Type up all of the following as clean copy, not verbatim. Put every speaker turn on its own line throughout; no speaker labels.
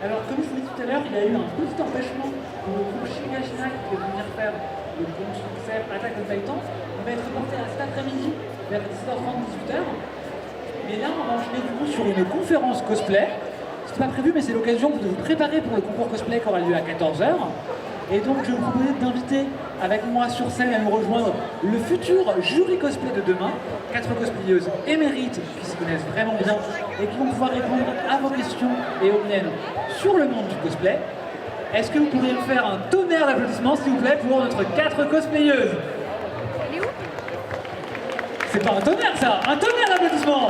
Alors, comme je vous l'ai dit tout à l'heure, il y a eu un petit empêchement pour le groupe Shingashina qui devait venir faire le grand succès Attaque on Titan. On va être reporté à cet après-midi vers 17h30, 18h. Mais là, on va enchaîner du coup sur une conférence cosplay. C'était pas prévu, mais c'est l'occasion de vous préparer pour le concours cosplay qui aura lieu à 14h. Et donc, je vais vous proposer d'inviter avec moi sur scène à nous rejoindre le futur jury cosplay de demain. 4 cosplayeuses émérites qui s'y connaissent vraiment bien et qui vont pouvoir répondre à vos questions et aux miennes sur le monde du cosplay. Est-ce que vous pourriez me faire un tonnerre d'applaudissements, s'il vous plaît, pour notre 4 cosplayeuses?
Elle est où?
C'est pas un tonnerre, ça! Un tonnerre d'applaudissements!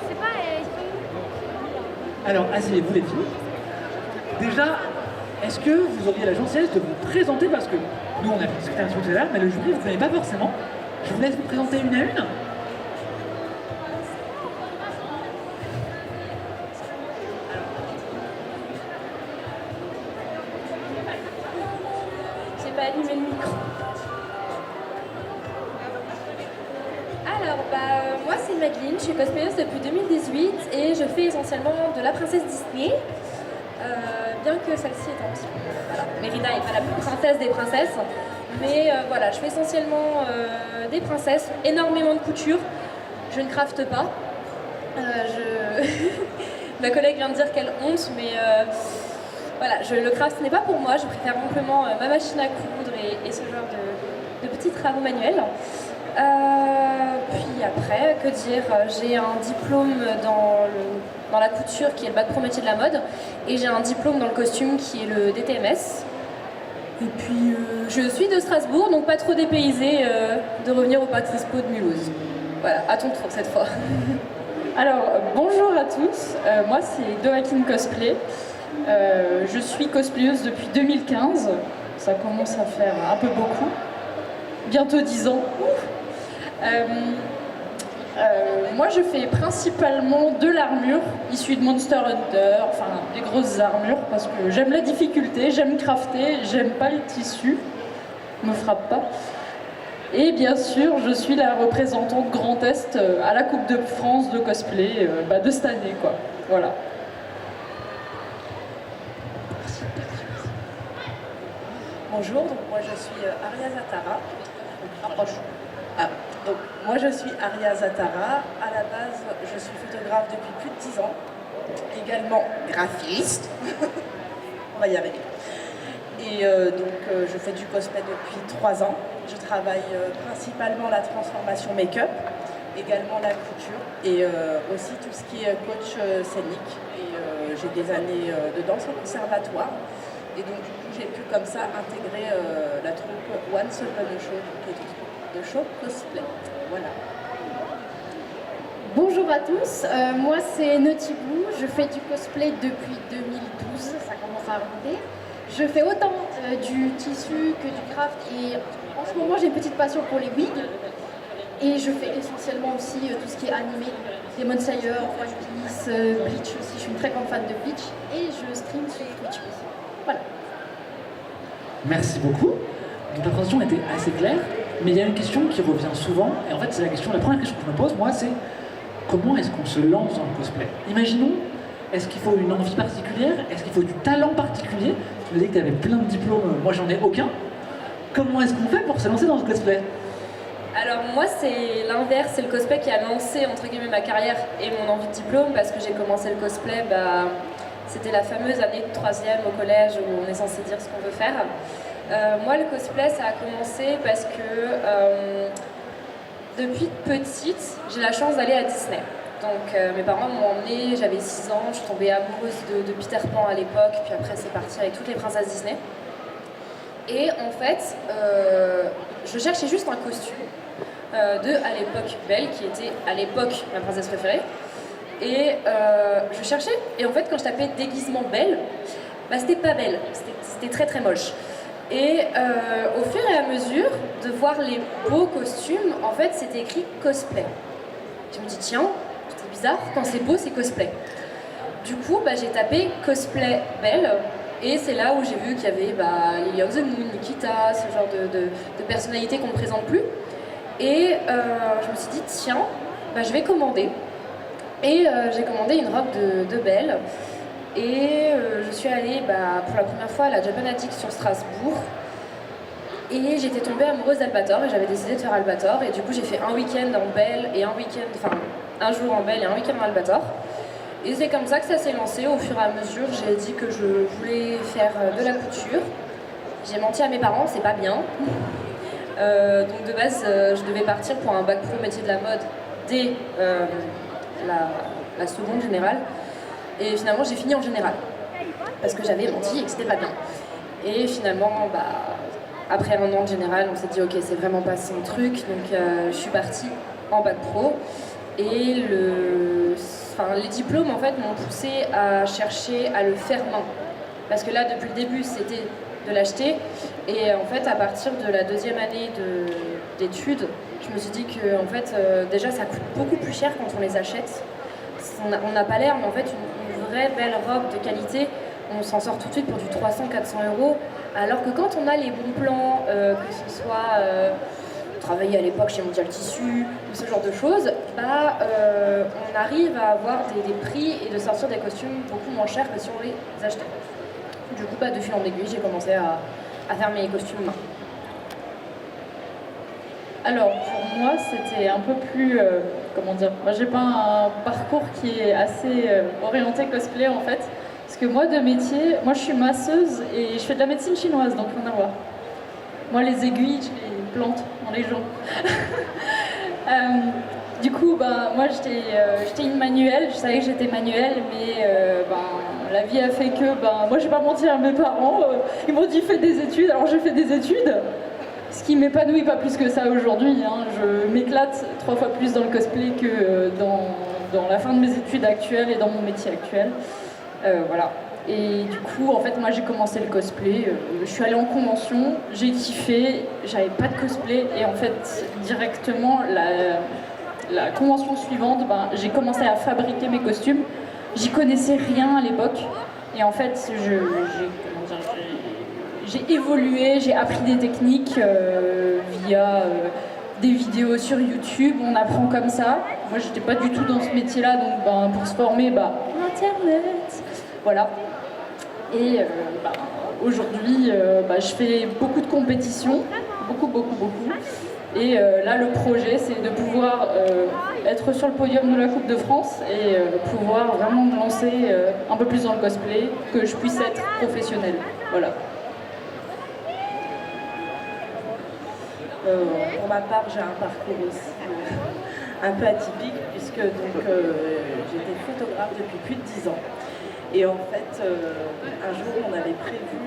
C'est pas, ils sont où?
Alors, asseyez-vous les filles. Déjà, est-ce que vous auriez la gentillesse de vous présenter, parce que nous on a discuté un peu tout à l'heure, mais le jury vous ne connaissez pas forcément. Je vous laisse vous présenter une à une.
J'ai pas allumé le micro. Alors, moi c'est Madeline, je suis cosplayeuse depuis 2018 et je fais essentiellement de la princesse Disney. Bien que celle-ci est un petit peu... Voilà, Mérida n'est pas la plus princesse des princesses. Mais voilà, je fais essentiellement des princesses, énormément de couture. Je ne crafte pas. Ma collègue vient de dire quelle honte, mais voilà, le craft n'est pas pour moi. Je préfère amplement ma machine à coudre et ce genre de petits travaux manuels. Puis après, que dire, j'ai un diplôme dans la couture qui est le bac pro métier de la mode et j'ai un diplôme dans le costume qui est le DTMS. Et puis je suis de Strasbourg, donc pas trop dépaysée de revenir au Pax Expo de Mulhouse. Voilà, à ton tour cette fois.
Alors, bonjour à tous, moi c'est Doakin Cosplay. Je suis cosplayeuse depuis 2015, ça commence à faire un peu beaucoup, bientôt 10 ans. Moi je fais principalement de l'armure issue de Monster Hunter, enfin des grosses armures parce que j'aime la difficulté, j'aime crafter, j'aime pas les tissus, me frappe pas. Et bien sûr je suis la représentante Grand Est à la Coupe de France de cosplay de cette année quoi, voilà.
Bonjour, donc moi je suis Aria Zatara. Donc moi je suis Aria Zatara. À la base, je suis photographe depuis plus de 10 ans. Également graphiste. On va y arriver. Et je fais du cosplay depuis 3 ans. Je travaille principalement la transformation make-up, également la couture et aussi tout ce qui est coach scénique. Et j'ai des années de danse au conservatoire. Et donc du coup j'ai pu comme ça intégrer la troupe Once Upon a Show, qui est une troupe de show cosplay. Voilà.
Bonjour à tous, moi c'est Notibou, je fais du cosplay depuis 2012, ça commence à remonter. Je fais autant du tissu que du craft et en ce moment j'ai une petite passion pour les wigs. Et je fais essentiellement aussi tout ce qui est animé, Demon Slayer, One Piece, Bleach aussi, je suis une très grande fan de Bleach et je stream sur Twitch aussi. Voilà.
Merci beaucoup. Donc la présentation était assez claire, mais il y a une question qui revient souvent, et en fait c'est la première question que je me pose, moi, c'est comment est-ce qu'on se lance dans le cosplay? Imaginons, est-ce qu'il faut une envie particulière? Est-ce qu'il faut du talent particulier? Tu me disais que tu avais plein de diplômes, moi j'en ai aucun. Comment est-ce qu'on fait pour se lancer dans le cosplay?
Alors moi c'est l'inverse, c'est le cosplay qui a lancé entre guillemets ma carrière et mon envie de diplôme parce que j'ai commencé le cosplay, c'était la fameuse année de 3e au collège où on est censé dire ce qu'on veut faire. Moi le cosplay ça a commencé parce que depuis petite j'ai la chance d'aller à Disney. Donc mes parents m'ont emmenée, j'avais 6 ans, je suis tombée amoureuse de Peter Pan à l'époque, puis après c'est parti avec toutes les princesses Disney. Et en fait, je cherchais juste un costume de, à l'époque, Belle, qui était à l'époque ma princesse préférée. Et je cherchais, et en fait quand je tapais déguisement Belle, c'était pas Belle, c'était très très moche. Et au fur et à mesure de voir les beaux costumes, en fait c'était écrit cosplay. Je me dis tiens, c'est bizarre, quand c'est beau c'est cosplay. Du coup j'ai tapé cosplay Belle. Et c'est là où j'ai vu qu'il y avait Lily of the Moon, Nikita, ce genre de personnalités qu'on ne présente plus. Et je me suis dit, tiens, je vais commander. Et j'ai commandé une robe de Belle. Et je suis allée pour la première fois à la Japan Attic sur Strasbourg. Et j'étais tombée amoureuse d'Albator et j'avais décidé de faire Albator. Et du coup, j'ai fait un week-end en Belle et un jour en Belle et un week-end en Albator. Et c'est comme ça que ça s'est lancé. Au fur et à mesure, j'ai dit que je voulais faire de la couture. J'ai menti à mes parents, c'est pas bien. Donc de base, je devais partir pour un bac pro métier de la mode dès la seconde générale. Et finalement, j'ai fini en générale. Parce que j'avais menti et que c'était pas bien. Et finalement, après un an de générale, on s'est dit ok, c'est vraiment pas son truc. Donc je suis partie en bac pro. Et les diplômes en fait m'ont poussé à chercher à le faire main. Parce que là, depuis le début, c'était de l'acheter. Et en fait, à partir de la deuxième année d'études, je me suis dit que en fait, déjà, ça coûte beaucoup plus cher quand on les achète. On n'a pas l'air, mais en fait, une vraie belle robe de qualité, on s'en sort tout de suite pour du 300-400 €. Alors que quand on a les bons plans, que ce soit travailler à l'époque chez Mondial Tissu ou ce genre de choses, on arrive à avoir des prix et de sortir des costumes beaucoup moins chers que si on les achetait. Du coup, de fil en aiguille, j'ai commencé à faire mes costumes main.
Alors, pour moi, c'était un peu plus... comment dire, moi, j'ai pas un parcours qui est assez orienté cosplay, en fait. Parce que moi, de métier, moi, je suis masseuse et je fais de la médecine chinoise, donc rien à voir. Moi, les aiguilles, je les plante dans les gens. Du coup, moi, j'étais une manuelle, je savais que j'étais manuelle, mais la vie a fait que, moi, j'ai pas menti à mes parents. Ils m'ont dit, fais des études, alors j'ai fait des études. Ce qui m'épanouit pas plus que ça aujourd'hui. Hein. Je m'éclate 3 fois plus dans le cosplay que dans la fin de mes études actuelles et dans mon métier actuel. Voilà. Et du coup, en fait, moi, j'ai commencé le cosplay. Je suis allée en convention, j'ai kiffé, j'avais pas de cosplay. Et en fait, directement, la convention suivante, j'ai commencé à fabriquer mes costumes. J'y connaissais rien à l'époque. Et en fait, j'ai évolué, j'ai appris des techniques via des vidéos sur YouTube, on apprend comme ça. Moi, j'étais pas du tout dans ce métier-là, donc pour se former, Internet, voilà. Et aujourd'hui, je fais beaucoup de compétitions, beaucoup. Et là, le projet, c'est de pouvoir être sur le podium de la Coupe de France et pouvoir vraiment me lancer un peu plus dans le cosplay, que je puisse être professionnelle. Voilà.
Pour ma part, j'ai un parcours aussi un peu atypique, puisque j'étais photographe depuis plus de 10 ans. Et en fait, un jour, on avait prévu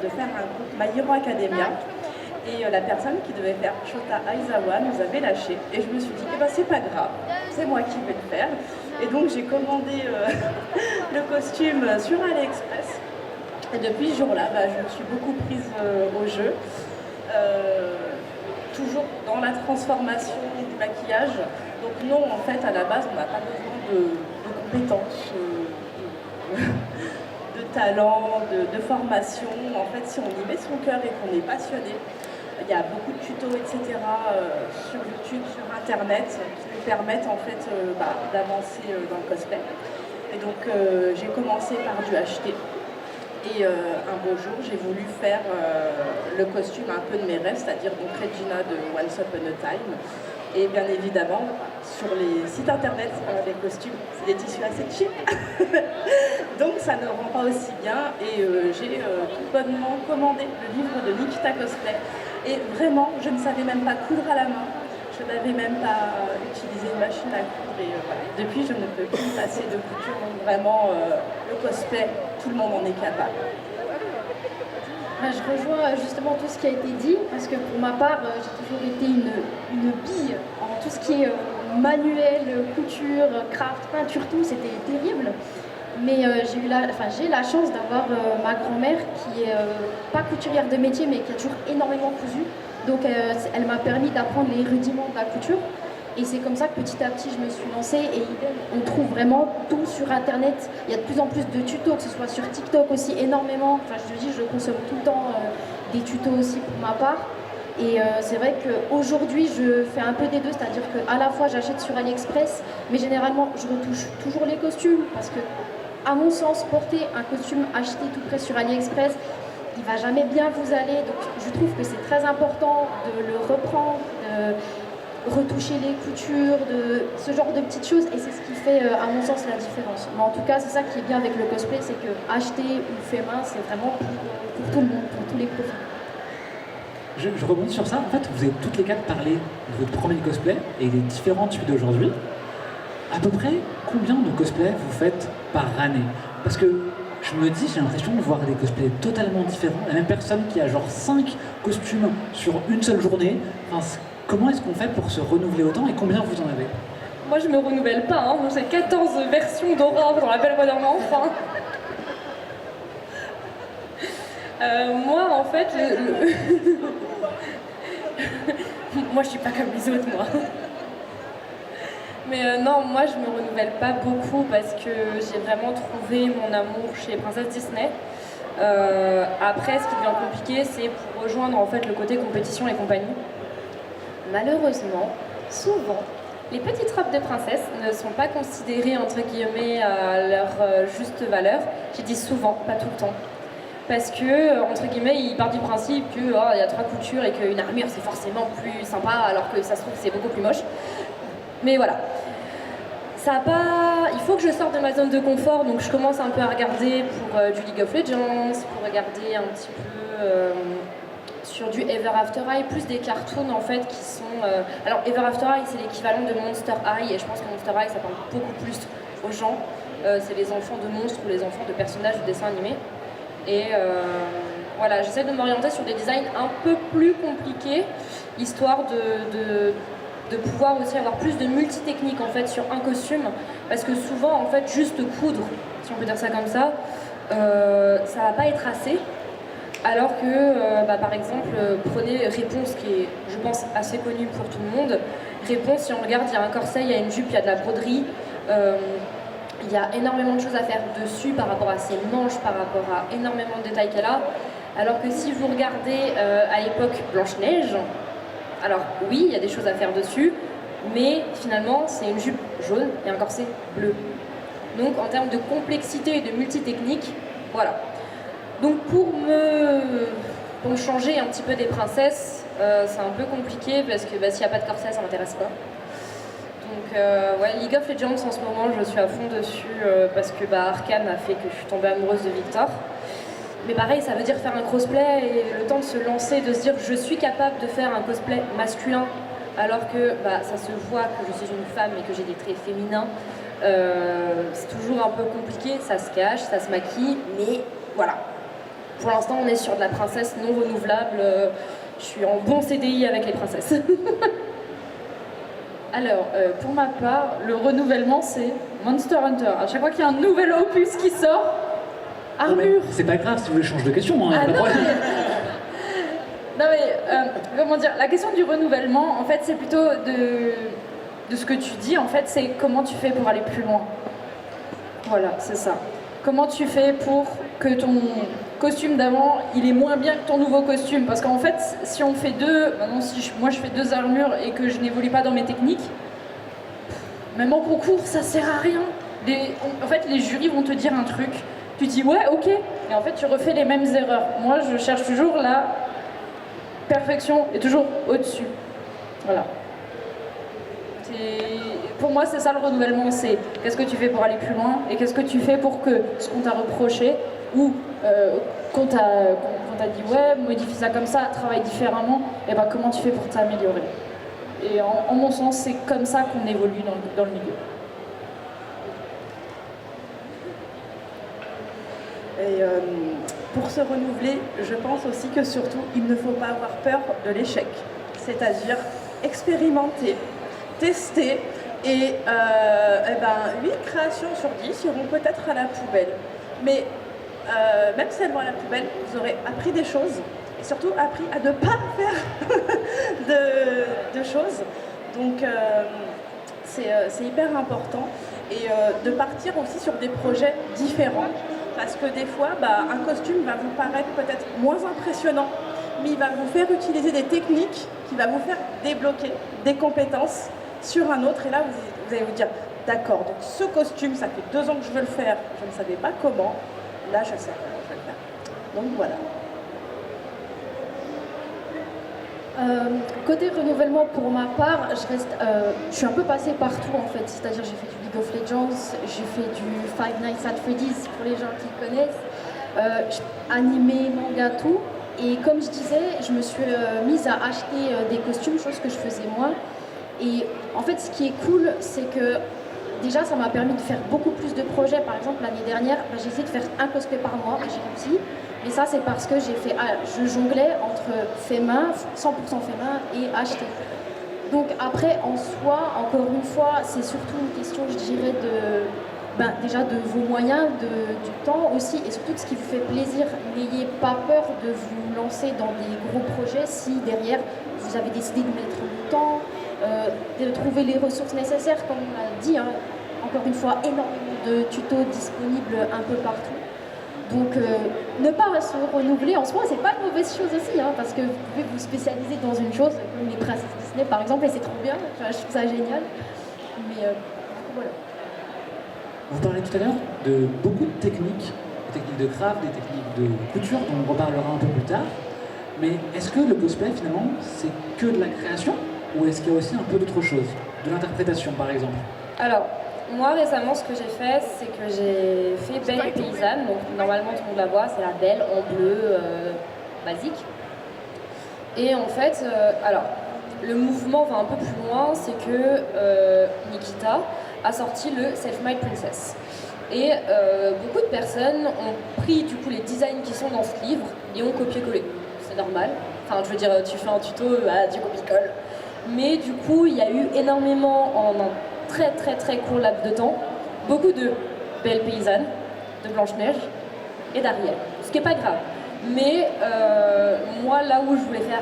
de faire un groupe My Hero Academia. Et la personne qui devait faire Shota Aizawa nous avait lâché. Et je me suis dit, c'est pas grave, c'est moi qui vais le faire. Et donc j'ai commandé le costume sur AliExpress. Et depuis ce jour-là, je me suis beaucoup prise au jeu. Toujours dans la transformation du maquillage. Donc non, en fait, à la base, on n'a pas besoin de compétences, de talent, de formation. En fait, si on y met son cœur et qu'on est passionné, il y a beaucoup de tutos, etc. Sur YouTube, sur Internet, qui nous permettent en fait d'avancer dans le cosplay. Et donc j'ai commencé par du acheter. Et un beau jour, j'ai voulu faire le costume un peu de mes rêves, c'est-à-dire donc Regina de Once Upon a Time. Et bien évidemment, sur les sites internet, les costumes, c'est des tissus assez cheap. Donc ça ne rend pas aussi bien. Et j'ai tout bonnement commandé le livre de Nikita Cosplay. Et vraiment, je ne savais même pas coudre à la main. Je n'avais même pas utilisé une machine à coudre. Et voilà. Depuis, je ne peux plus passer de couture. Donc vraiment, le cosplay, tout le monde en est capable.
Je rejoins justement tout ce qui a été dit, parce que pour ma part, j'ai toujours été une bille en tout ce qui est manuel, couture, craft, peinture, tout, c'était terrible. Mais j'ai la chance d'avoir ma grand-mère qui est pas couturière de métier, mais qui a toujours énormément cousu. Donc elle m'a permis d'apprendre les rudiments de la couture. Et c'est comme ça que petit à petit je me suis lancée. Et on trouve vraiment tout sur Internet. Il y a de plus en plus de tutos, que ce soit sur TikTok aussi énormément. Enfin je consomme tout le temps des tutos aussi pour ma part. Et c'est vrai qu'aujourd'hui, je fais un peu des deux, c'est-à-dire qu'à la fois j'achète sur AliExpress, mais généralement je retouche toujours les costumes, parce que, à mon sens, porter un costume acheté tout près sur AliExpress, il va jamais bien vous aller. Donc je trouve que c'est très important de le reprendre, de retoucher les coutures, de ce genre de petites choses, et c'est ce qui fait, à mon sens, la différence. Mais en tout cas, c'est ça qui est bien avec le cosplay, c'est que acheter ou fait main, c'est vraiment pour tout le monde, pour tous les profils.
Je rebondis sur ça. En fait, vous avez toutes les quatre parlé de votre premier cosplay et des différentes suites d'aujourd'hui. À peu près, combien de cosplays vous faites par année? Parce que je me dis, j'ai l'impression de voir des cosplays totalement différents. La même personne qui a genre 5 costumes sur une seule journée. Enfin, comment est-ce qu'on fait pour se renouveler autant et combien vous en avez?
Moi, je me renouvelle pas, hein. J'ai 14 versions d'Aura dans la Belle Moderne Enfant. Moi, en fait, moi, je suis pas comme les autres, moi. Mais non, moi, je me renouvelle pas beaucoup parce que j'ai vraiment trouvé mon amour chez Princesse Disney. Après, ce qui devient compliqué, c'est pour rejoindre en fait le côté compétition et compagnie. Malheureusement, souvent, les petites robes de princesse ne sont pas considérées entre guillemets à leur juste valeur. J'ai dit souvent, pas tout le temps. Parce que, entre guillemets, ils partent du principe qu'il y a 3 coutures et qu'une armure c'est forcément plus sympa, alors que ça se trouve c'est beaucoup plus moche. Mais voilà. Ça a pas... Il faut que je sorte de ma zone de confort, donc je commence un peu à regarder pour du League of Legends, pour regarder un petit peu sur du Ever After High, plus des cartoons en fait qui sont... Alors Ever After High c'est l'équivalent de Monster High, et je pense que Monster High ça parle beaucoup plus aux gens. C'est les enfants de monstres ou les enfants de personnages de dessins animés. Et voilà, j'essaie de m'orienter sur des designs un peu plus compliqués, histoire de pouvoir aussi avoir plus de multi-techniques en fait sur un costume, parce que souvent en fait juste coudre, si on peut dire ça comme ça va pas être assez, alors que par exemple prenez Réponse qui est je pense assez connu pour tout le monde. Réponse, si on regarde, il y a un corset, il y a une jupe, il y a de la broderie, il y a énormément de choses à faire dessus par rapport à ses manches, par rapport à énormément de détails qu'elle a, alors que si vous regardez à l'époque Blanche-Neige, alors oui, il y a des choses à faire dessus, mais finalement, c'est une jupe jaune et un corset bleu. Donc en termes de complexité et de multitechnique, voilà. Donc pour me changer un petit peu des princesses, c'est un peu compliqué parce que s'il n'y a pas de corset, ça m'intéresse pas. Donc ouais, League of Legends en ce moment, je suis à fond dessus parce que Arcane a fait que je suis tombée amoureuse de Victor. Mais pareil, ça veut dire faire un cosplay et le temps de se lancer, de se dire je suis capable de faire un cosplay masculin alors que ça se voit que je suis une femme et que j'ai des traits féminins. C'est toujours un peu compliqué, ça se cache, ça se maquille, mais voilà. Pour l'instant, on est sur de la princesse non renouvelable. Je suis en bon CDI avec les princesses.
Alors, pour ma part, le renouvellement, c'est Monster Hunter. À chaque fois qu'il y a un nouvel opus qui sort, armure.
C'est pas grave si vous voulez changer de question. Hein,
non mais, comment dire, la question du renouvellement, en fait, c'est plutôt de ce que tu dis, en fait, c'est comment tu fais pour aller plus loin. Voilà, c'est ça. Comment tu fais pour que ton costume d'avant, il est moins bien que ton nouveau costume? Parce qu'en fait, si on fait moi je fais 2 armures et que je n'évolue pas dans mes techniques, même en concours, ça sert à rien. En fait, les jurys vont te dire un truc, tu dis ouais, ok, et en fait, tu refais les mêmes erreurs. Moi, je cherche toujours la perfection et toujours au-dessus. Voilà. Pour moi, c'est ça le renouvellement, c'est qu'est-ce que tu fais pour aller plus loin et qu'est-ce que tu fais pour que ce qu'on t'a reproché ou qu'on t'a dit ouais, modifie ça comme ça, travaille différemment, et comment tu fais pour t'améliorer. Et en mon sens, c'est comme ça qu'on évolue dans le milieu.
Et pour se renouveler, je pense aussi que surtout, il ne faut pas avoir peur de l'échec. C'est-à-dire expérimenter, tester, et 8 créations sur 10 iront peut-être à la poubelle. Mais même si elles vont à la poubelle, vous aurez appris des choses, et surtout appris à ne pas faire de choses. Donc c'est hyper important. Et de partir aussi sur des projets différents. Parce que des fois, un costume va vous paraître peut-être moins impressionnant mais il va vous faire utiliser des techniques qui va vous faire débloquer des compétences sur un autre. Et là, vous allez vous dire, d'accord, donc ce costume, ça fait 2 ans que je veux le faire, je ne savais pas comment. Là, je sais comment je vais le faire. Donc voilà.
Côté renouvellement, pour ma part, je suis un peu passée partout en fait. C'est-à-dire, j'ai fait du League of Legends, j'ai fait du Five Nights at Freddy's pour les gens qui connaissent, animé, manga, tout. Et comme je disais, je me suis mise à acheter des costumes, chose que je faisais moins. Et en fait, ce qui est cool, c'est que déjà, ça m'a permis de faire beaucoup plus de projets. Par exemple, l'année dernière, j'ai essayé de faire un cosplay par mois, j'ai réussi. Mais ça, c'est parce que je jonglais entre fait main, 100% fait main et acheter. Donc après, en soi, encore une fois, c'est surtout une question, je dirais, déjà de vos moyens, du temps aussi, et surtout de ce qui vous fait plaisir. N'ayez pas peur de vous lancer dans des gros projets si derrière, vous avez décidé de mettre le temps, de trouver les ressources nécessaires, comme on l'a dit, hein. Encore une fois, énormément de tutos disponibles un peu partout. Donc, ne pas se renouveler en soi, c'est pas une mauvaise chose aussi, hein, parce que vous pouvez vous spécialiser dans une chose, comme les princesses Disney par exemple, et c'est trop bien, enfin, je trouve ça génial. Mais voilà.
Vous parlez tout à l'heure de beaucoup de techniques, des techniques de craft, des techniques de couture, dont on reparlera un peu plus tard. Mais est-ce que le cosplay, finalement, c'est que de la création, ou est-ce qu'il y a aussi un peu d'autre chose, de l'interprétation par exemple?
Alors, moi récemment, ce que j'ai fait, c'est que j'ai fait Belle et Paysanne. Donc normalement, tout le monde la voit, c'est la Belle en bleu basique. Et en fait, alors, le mouvement va un peu plus loin, c'est que Nikita a sorti le Self-Made Princess. Et beaucoup de personnes ont pris du coup les designs qui sont dans ce livre et ont copié-collé. C'est normal. Enfin, je veux dire, tu fais un tuto, tu copie-colles. Mais du coup, il y a eu énormément en un très court laps de temps, beaucoup de Belle Paysanne, de Blanche-Neige et d'Ariel. Ce qui n'est pas grave. Mais moi, là où je voulais faire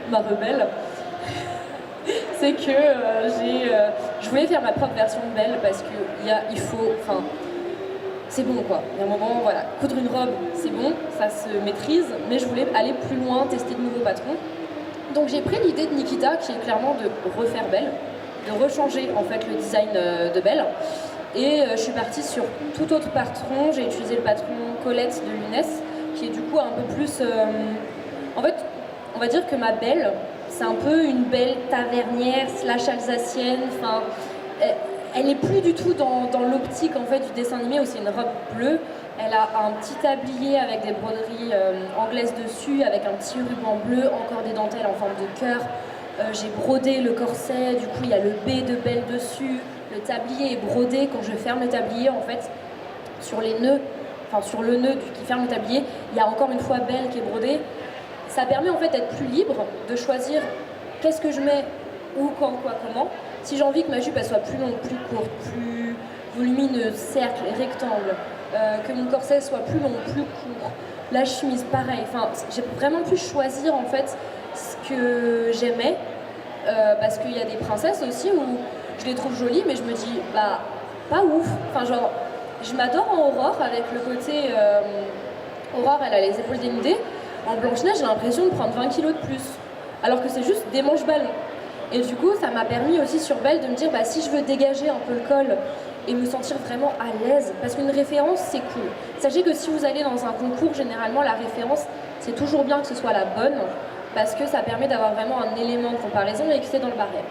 ma rebelle, c'est que je voulais faire ma propre version de Belle parce qu'il faut, enfin, c'est bon quoi. Il y a un moment, voilà, coudre une robe, c'est bon, ça se maîtrise, mais je voulais aller plus loin, tester de nouveaux patrons. Donc j'ai pris l'idée de Nikita, qui est clairement de refaire Belle, de rechanger en fait le design de Belle. Et je suis partie sur tout autre patron. J'ai utilisé le patron Colette de Lunes, qui est du coup un peu plus... En fait, on va dire que ma Belle, c'est un peu une belle tavernière / alsacienne. Enfin, elle n'est plus du tout dans l'optique en fait du dessin animé où c'est une robe bleue. Elle a un petit tablier avec des broderies anglaises dessus, avec un petit ruban bleu, encore des dentelles en forme de cœur. J'ai brodé le corset, du coup il y a le B de Belle dessus. Le tablier est brodé. Quand je ferme le tablier, en fait, sur les nœuds, enfin sur le nœud qui ferme le tablier, il y a encore une fois Belle qui est brodée. Ça permet en fait d'être plus libre, de choisir qu'est-ce que je mets, où, quand, quoi, comment. Si j'ai envie que ma jupe elle soit plus longue, plus courte, plus volumineuse, cercle, rectangle, que mon corset soit plus long, plus court, la chemise pareil. Enfin, j'ai vraiment pu choisir en fait ce que j'aimais, parce qu'il y a des princesses aussi où je les trouve jolies, mais je me dis bah pas ouf. Enfin genre, je m'adore en Aurore avec le côté Aurore, elle a les épaules dénudées. En Blanche-Neige, j'ai l'impression de prendre 20 kilos de plus, alors que c'est juste des manches ballons. Et du coup, ça m'a permis aussi sur Belle de me dire, bah, si je veux dégager un peu le col et me sentir vraiment à l'aise, parce qu'une référence, c'est cool. Sachez que si vous allez dans un concours, généralement, la référence, c'est toujours bien que ce soit la bonne, parce que ça permet d'avoir vraiment un élément de comparaison et que c'est dans le barème.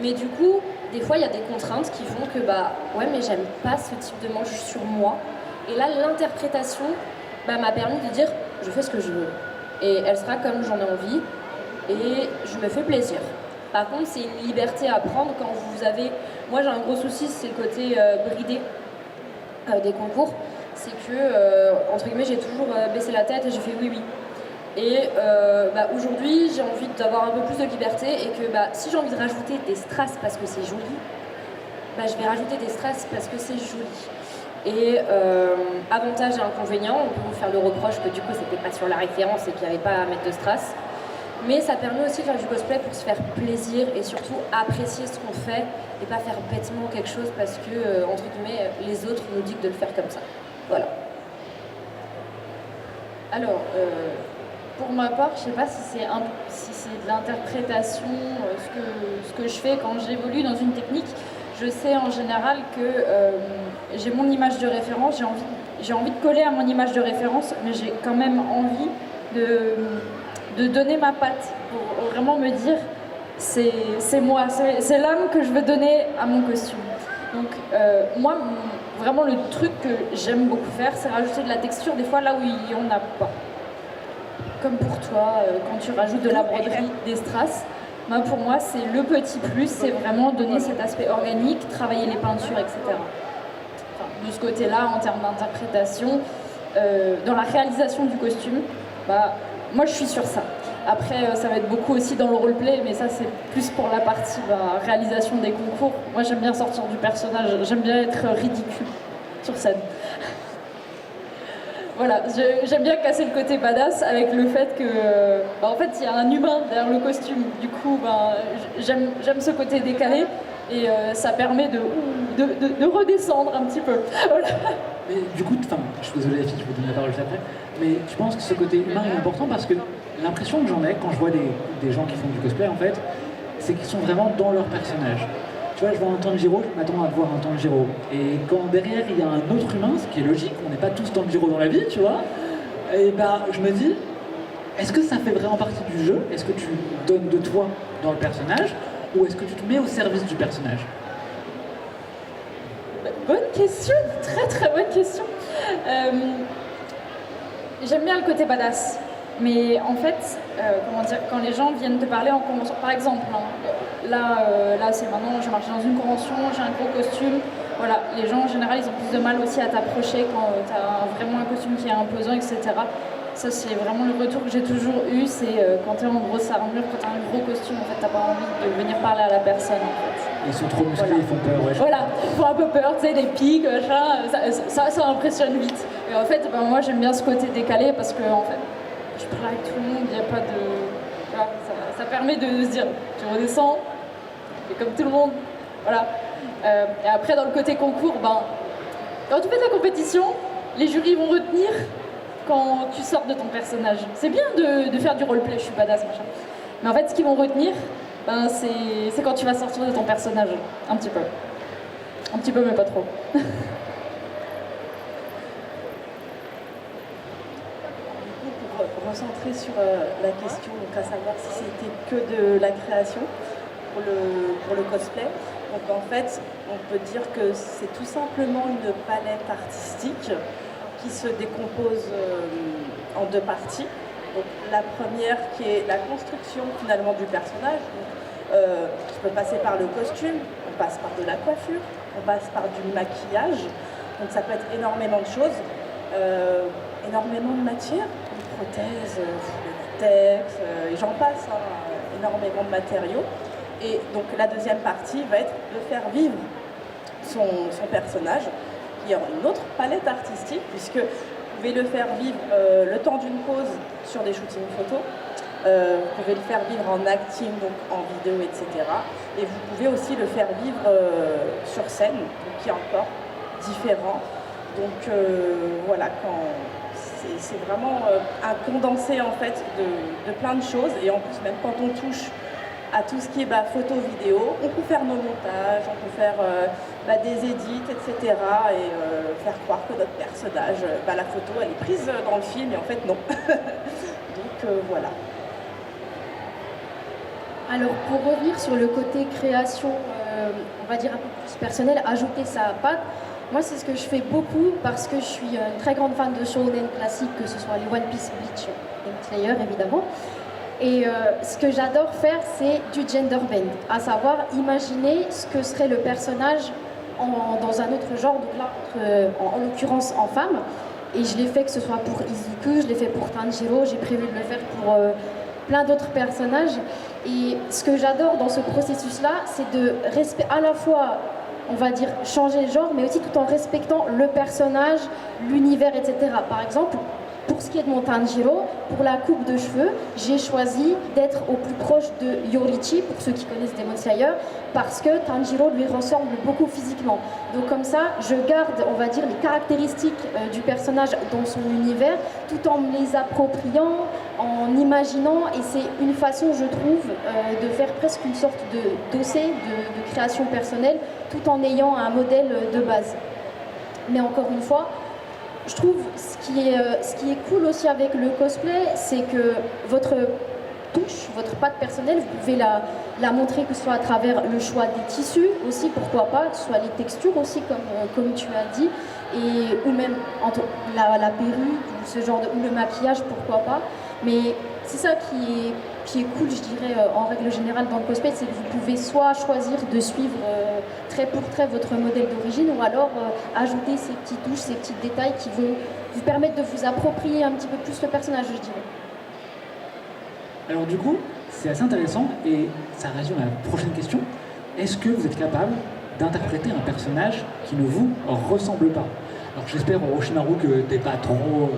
Mais du coup, des fois, il y a des contraintes qui font que, bah, ouais, mais j'aime pas ce type de manche sur moi. Et là, l'interprétation m'a permis de dire, je fais ce que je veux. Et elle sera comme j'en ai envie. Et je me fais plaisir. Par contre, c'est une liberté à prendre quand vous avez... Moi, j'ai un gros souci, c'est le côté bridé des concours. C'est que, entre guillemets, j'ai toujours baissé la tête et j'ai fait oui, oui. Et aujourd'hui, j'ai envie d'avoir un peu plus de liberté et que si j'ai envie de rajouter des strass parce que c'est joli, je vais rajouter des strass parce que c'est joli. Et avantage et inconvénient, on peut vous faire le reproche que du coup c'était pas sur la référence et qu'il n'y avait pas à mettre de strass. Mais ça permet aussi de faire du cosplay pour se faire plaisir et surtout apprécier ce qu'on fait et pas faire bêtement quelque chose parce que, entre guillemets, les autres nous disent de le faire comme ça. Voilà. Alors,
Pour ma part, je sais pas si c'est de l'interprétation, ce que je fais quand j'évolue dans une technique. Je sais en général que j'ai mon image de référence, j'ai envie de coller à mon image de référence, mais j'ai quand même envie de donner ma patte pour vraiment me dire c'est moi, c'est l'âme que je veux donner à mon costume. Donc moi, vraiment le truc que j'aime beaucoup faire, c'est rajouter de la texture des fois là où il n'y en a pas. Comme pour toi, quand tu rajoutes de la broderie, des strass, ben pour moi c'est le petit plus, c'est vraiment donner cet aspect organique, travailler les peintures, etc. Enfin, de ce côté-là, en termes d'interprétation, dans la réalisation du costume, bah, moi je suis sur ça. Après, ça va être beaucoup aussi dans le roleplay, mais ça c'est plus pour la partie réalisation des concours. Moi j'aime bien sortir du personnage, j'aime bien être ridicule sur scène. Voilà, j'aime bien casser le côté badass avec le fait que, en fait, il y a un humain derrière le costume. Du coup, j'aime ce côté décalé et ça permet de redescendre un petit peu. Voilà.
Mais du coup, je suis désolé, je vous donne la parole juste après, mais tu penses que ce côté humain est important parce que l'impression que j'en ai quand je vois des gens qui font du cosplay, en fait, c'est qu'ils sont vraiment dans leur personnage. Tu vois, je vois un Tanjiro, je m'attends à voir un Tanjiro. Et quand derrière il y a un autre humain, ce qui est logique, on n'est pas tous Tanjiro dans la vie, tu vois, et je me dis, est-ce que ça fait vraiment partie du jeu? Est-ce que tu donnes de toi dans le personnage? Ou est-ce que tu te mets au service du personnage?
Bonne question, très très bonne question. J'aime bien le côté badass. Mais en fait, comment dire, quand les gens viennent te parler en convention, par exemple, là c'est maintenant, je marche dans une convention, j'ai un gros costume, voilà, les gens en général ils ont plus de mal aussi à t'approcher quand tu as vraiment un costume qui est imposant, etc. Ça c'est vraiment le retour que j'ai toujours eu, c'est quand tu es en grosse armure, quand tu as un gros costume, en fait t'as pas envie de venir parler à la personne en fait.
Ils sont trop musclés,
voilà.
Ils font peur, ouais.
Voilà, ils font un peu peur, tu sais, des pics, machin, ça impressionne vite. Et en fait, moi j'aime bien ce côté décalé parce que en fait, je parle avec tout le monde, il n'y a pas de... Voilà, ça permet de se dire, tu redescends, et comme tout le monde, voilà. Et après, dans le côté concours, quand tu fais ta compétition, les jurys vont retenir quand tu sors de ton personnage. C'est bien de faire du roleplay, je suis badass, machin. Mais en fait, ce qu'ils vont retenir, c'est quand tu vas sortir de ton personnage, un petit peu. Un petit peu, mais pas trop.
Recentrer sur la question, donc à savoir si c'était que de la création pour le cosplay. Donc en fait, on peut dire que c'est tout simplement une palette artistique qui se décompose en deux parties. Donc la première qui est la construction finalement du personnage, qui peut passer par le costume, on passe par de la coiffure, on passe par du maquillage, donc ça peut être énormément de choses, énormément de matières, prothèses, le latex, et j'en passe, énormément de matériaux. Et donc la deuxième partie va être de faire vivre son personnage, qui a une autre palette artistique, puisque vous pouvez le faire vivre le temps d'une pause sur des shootings photos, vous pouvez le faire vivre en acting, donc en vidéo, etc. Et vous pouvez aussi le faire vivre sur scène, donc qui est encore différent. Donc voilà, c'est vraiment un condensé en fait de plein de choses, et en plus même quand on touche à tout ce qui est photo, vidéo, on peut faire nos montages, on peut faire des édits, etc. et faire croire que notre personnage, la photo elle est prise dans le film, et en fait non. Donc voilà.
Alors pour revenir sur le côté création, on va dire un peu plus personnel, ajouter sa patte, moi c'est ce que je fais beaucoup parce que je suis une très grande fan de shonen classiques, que ce soit les One Piece, Bleach, Demon Slayer évidemment. Et ce que j'adore faire, c'est du gender bend, à savoir imaginer ce que serait le personnage dans un autre genre, donc là, en l'occurrence en femme. Et je l'ai fait que ce soit pour Izuku, je l'ai fait pour Tanjiro, j'ai prévu de le faire pour plein d'autres personnages. Et ce que j'adore dans ce processus-là, c'est de à la fois, on va dire, changer le genre, mais aussi tout en respectant le personnage, l'univers, etc. Par exemple, Pour ce qui est de mon Tanjiro, pour la coupe de cheveux, j'ai choisi d'être au plus proche de Yorichi, pour ceux qui connaissent Demon Slayer, parce que Tanjiro lui ressemble beaucoup physiquement. Donc comme ça, je garde, on va dire, les caractéristiques du personnage dans son univers, tout en me les appropriant, en imaginant, et c'est une façon, je trouve, de faire presque une sorte de dossier de création personnelle, tout en ayant un modèle de base. Mais encore une fois, je trouve ce qui est cool aussi avec le cosplay, c'est que votre touche, votre patte personnelle, vous pouvez la montrer, que ce soit à travers le choix des tissus aussi, pourquoi pas, que ce soit les textures aussi, comme tu as dit, ou même la perruque, ou ce genre ou le maquillage, pourquoi pas. Mais c'est ça qui est cool, je dirais, en règle générale dans le cosplay, c'est que vous pouvez soit choisir de suivre trait pour trait votre modèle d'origine, ou alors ajouter ces petites touches, ces petits détails qui vont vous permettre de vous approprier un petit peu plus le personnage, je dirais.
Alors du coup, c'est assez intéressant et ça résume à la prochaine question. Est-ce que vous êtes capable d'interpréter un personnage qui ne vous ressemble pas? Alors j'espère, Orochimaru, que t'es pas trop...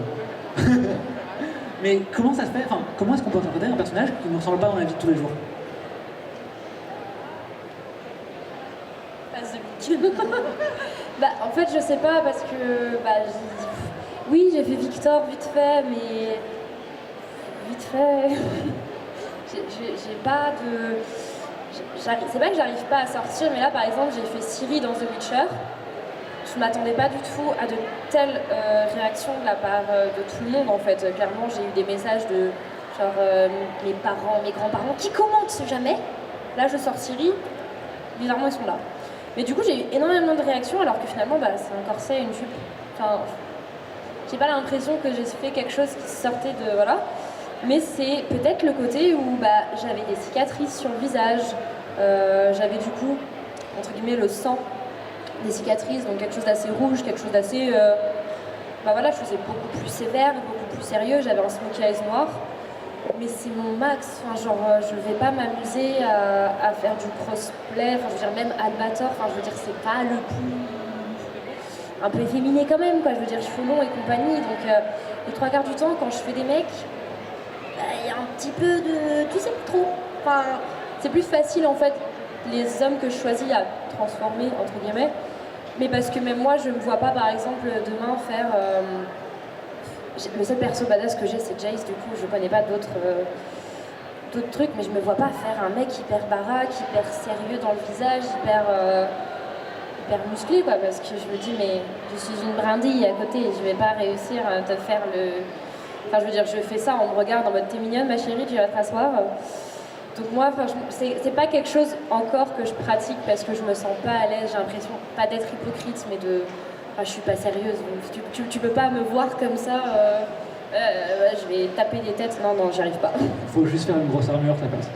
Mais comment ça se fait, enfin, comment est-ce qu'on peut interpréter un personnage qui ne ressemble pas dans la vie de tous les jours?
Bah, en fait, je sais pas, parce que... oui, j'ai fait Victor vite fait, mais... Vite fait... j'ai pas de... C'est pas que j'arrive pas à sortir, mais là, par exemple, j'ai fait Ciri dans The Witcher. Je m'attendais pas du tout à de telles réactions de la part de tout le monde, en fait. Clairement, j'ai eu des messages de genre mes parents, mes grands-parents qui commentent jamais. Là, je sors Ciri, bizarrement, ils sont là. Mais du coup, j'ai eu énormément de réactions, alors que finalement, c'est un corset, une jupe. Enfin, j'ai pas l'impression que j'ai fait quelque chose qui sortait de... Voilà. Mais c'est peut-être le côté où j'avais des cicatrices sur le visage. J'avais du coup, entre guillemets, le sang des cicatrices, donc quelque chose d'assez rouge, quelque chose d'assez... voilà, je faisais beaucoup plus sévère, beaucoup plus sérieux, j'avais un smokey eyes noir, mais c'est mon max, enfin, genre, je vais pas m'amuser à faire du crossplay, enfin, je veux dire, même Albator, enfin, je veux dire, c'est pas le plus... un peu efféminé quand même, quoi, je veux dire, cheveux longs et compagnie, donc les trois quarts du temps, quand je fais des mecs, il y a un petit peu de... tu sais pas trop, enfin, c'est plus facile, en fait, les hommes que je choisis à transformer, entre guillemets, mais parce que même moi, je me vois pas, par exemple, demain faire... le seul perso badass que j'ai, c'est Jace, du coup, je connais pas d'autres trucs, mais je me vois pas faire un mec hyper baraque, hyper sérieux dans le visage, hyper musclé, quoi, parce que je me dis, mais je suis une brindille à côté, je vais pas réussir à te faire le... Enfin, je veux dire, je fais ça, on me regarde en mode, t'es mignonne, ma chérie, tu vas te rasseoir. Donc moi, c'est pas quelque chose encore que je pratique parce que je me sens pas à l'aise, j'ai l'impression, pas d'être hypocrite, mais de... Enfin, je suis pas sérieuse, tu peux pas me voir comme ça, je vais taper des têtes, non, j'y arrive pas.
Faut juste faire une grosse armure, ça passe.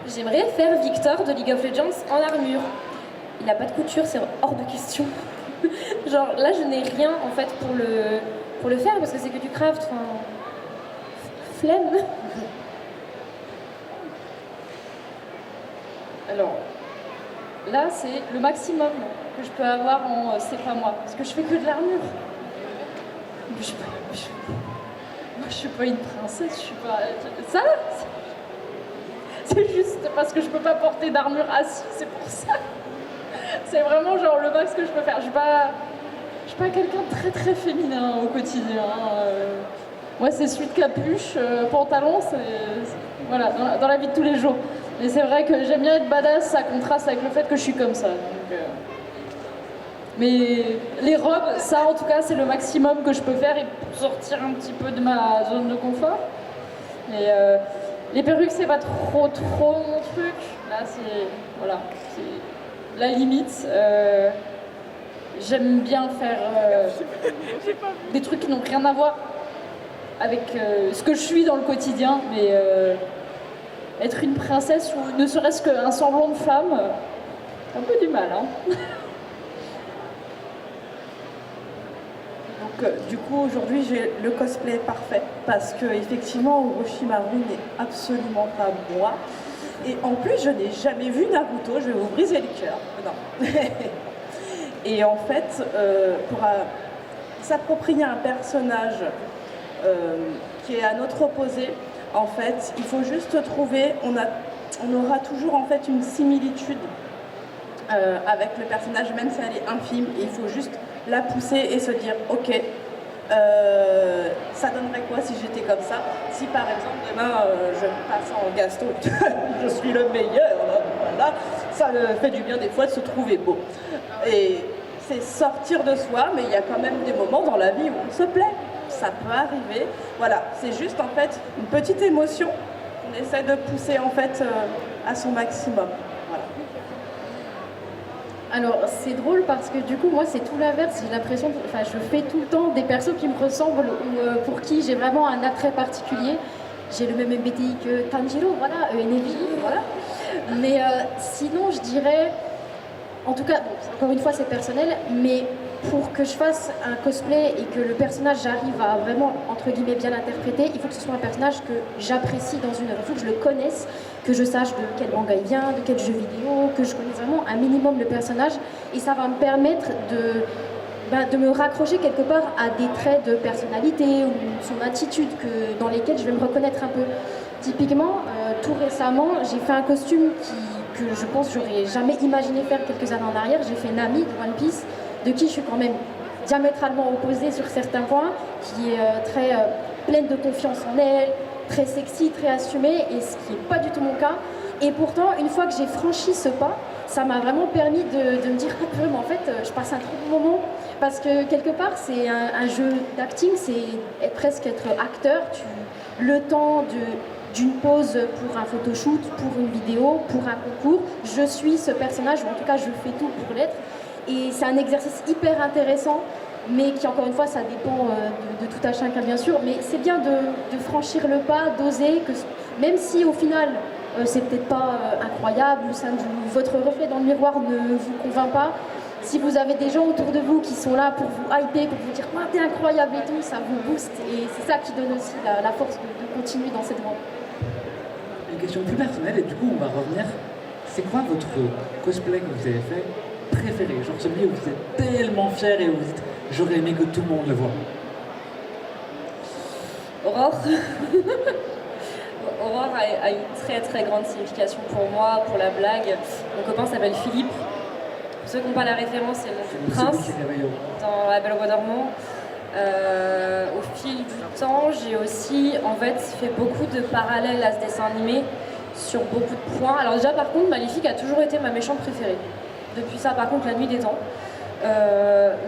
J'aimerais faire Victor de League of Legends en armure. Il a pas de couture, c'est hors de question. Genre là, je n'ai rien en fait pour le faire parce que c'est que du craft, enfin... Flemme.
Alors, là, c'est le maximum que je peux avoir en c'est pas moi. Parce que je fais que de l'armure. Moi, je suis pas une princesse, je suis pas... Ça, c'est juste parce que je peux pas porter d'armure assise, c'est pour ça. C'est vraiment genre le max que je peux faire. Je suis pas quelqu'un de très très féminin au quotidien. Moi, c'est suite capuche, pantalon, voilà, dans la vie de tous les jours. Mais c'est vrai que j'aime bien être badass, ça contraste avec le fait que je suis comme ça. Donc, mais les robes, ça en tout cas, c'est le maximum que je peux faire et pour sortir un petit peu de ma zone de confort. Mais les perruques, c'est pas trop mon truc. Là, c'est la limite. J'aime bien faire des trucs qui n'ont rien à voir avec ce que je suis dans le quotidien, mais être une princesse ou ne serait-ce qu'un semblant de femme, un peu du mal, hein.
Donc du coup aujourd'hui j'ai le cosplay parfait parce que effectivement Orochimaru n'est absolument pas moi et en plus je n'ai jamais vu Naruto, je vais vous briser le cœur. Non. Et en fait pour s'approprier un personnage qui est à notre opposé. En fait, il faut juste trouver, on aura toujours en fait une similitude avec le personnage, même si elle est infime, et il faut juste la pousser et se dire ok, ça donnerait quoi si j'étais comme ça? Si par exemple demain je me passe en Gaston, je suis le meilleur, voilà, ça fait du bien des fois de se trouver beau. Et c'est sortir de soi, mais il y a quand même des moments dans la vie où on se plaît. Ça peut arriver. Voilà, c'est juste en fait une petite émotion qu'on essaie de pousser en fait à son maximum. Voilà.
Alors c'est drôle parce que du coup moi c'est tout l'inverse, j'ai l'impression, enfin je fais tout le temps des persos qui me ressemblent ou pour qui j'ai vraiment un attrait particulier. J'ai le même MBTI que Tanjiro, voilà, ENFJ, voilà. Mais sinon je dirais, en tout cas, bon, encore une fois c'est personnel, mais pour que je fasse un cosplay et que le personnage j'arrive à vraiment, entre guillemets, bien l'interpréter, il faut que ce soit un personnage que j'apprécie dans une œuvre. Il faut que je le connaisse, que je sache de quel manga il vient, de quel jeu vidéo, que je connaisse vraiment un minimum le personnage. Et ça va me permettre de me raccrocher quelque part à des traits de personnalité ou son attitude dans lesquels je vais me reconnaître un peu. Typiquement, tout récemment, j'ai fait un costume que je pense j'aurais jamais imaginé faire quelques années en arrière. J'ai fait Nami de One Piece, de qui je suis quand même diamétralement opposée sur certains points, qui est très pleine de confiance en elle, très sexy, très assumée, et ce qui n'est pas du tout mon cas. Et pourtant, une fois que j'ai franchi ce pas, ça m'a vraiment permis de me dire « Ah purée, mais en fait, je passe un très bon moment ». Parce que quelque part, c'est un jeu d'acting, c'est presque être acteur. Le temps d'une pause pour un photoshoot, pour une vidéo, pour un concours, je suis ce personnage, ou en tout cas, je fais tout pour l'être. Et c'est un exercice hyper intéressant, mais qui, encore une fois, ça dépend de tout à chacun, bien sûr. Mais c'est bien de franchir le pas, d'oser, même si au final, c'est peut-être pas incroyable, ou votre reflet dans le miroir ne vous convainc pas. Si vous avez des gens autour de vous qui sont là pour vous hyper, pour vous dire « T'es incroyable » et tout, ça vous booste. Et c'est ça qui donne aussi la force de continuer dans cette voie.
Une question plus personnelle, et du coup, on va revenir. C'est quoi votre cosplay que vous avez fait préféré? Genre celui où vous êtes tellement fier et où vous dites « J'aurais aimé que tout le monde le voit ».
Aurore. Aurore a une très très grande signification pour moi, pour la blague. Mon copain s'appelle Philippe. Pour ceux qui n'ont pas la référence, c'est le prince dans La Belle au Bois dormant. Au fil du temps, j'ai aussi en fait fait beaucoup de parallèles à ce dessin animé sur beaucoup de points. Alors déjà par contre, Maléfique a toujours été ma méchante préférée. Depuis ça par contre, La Nuit des Temps.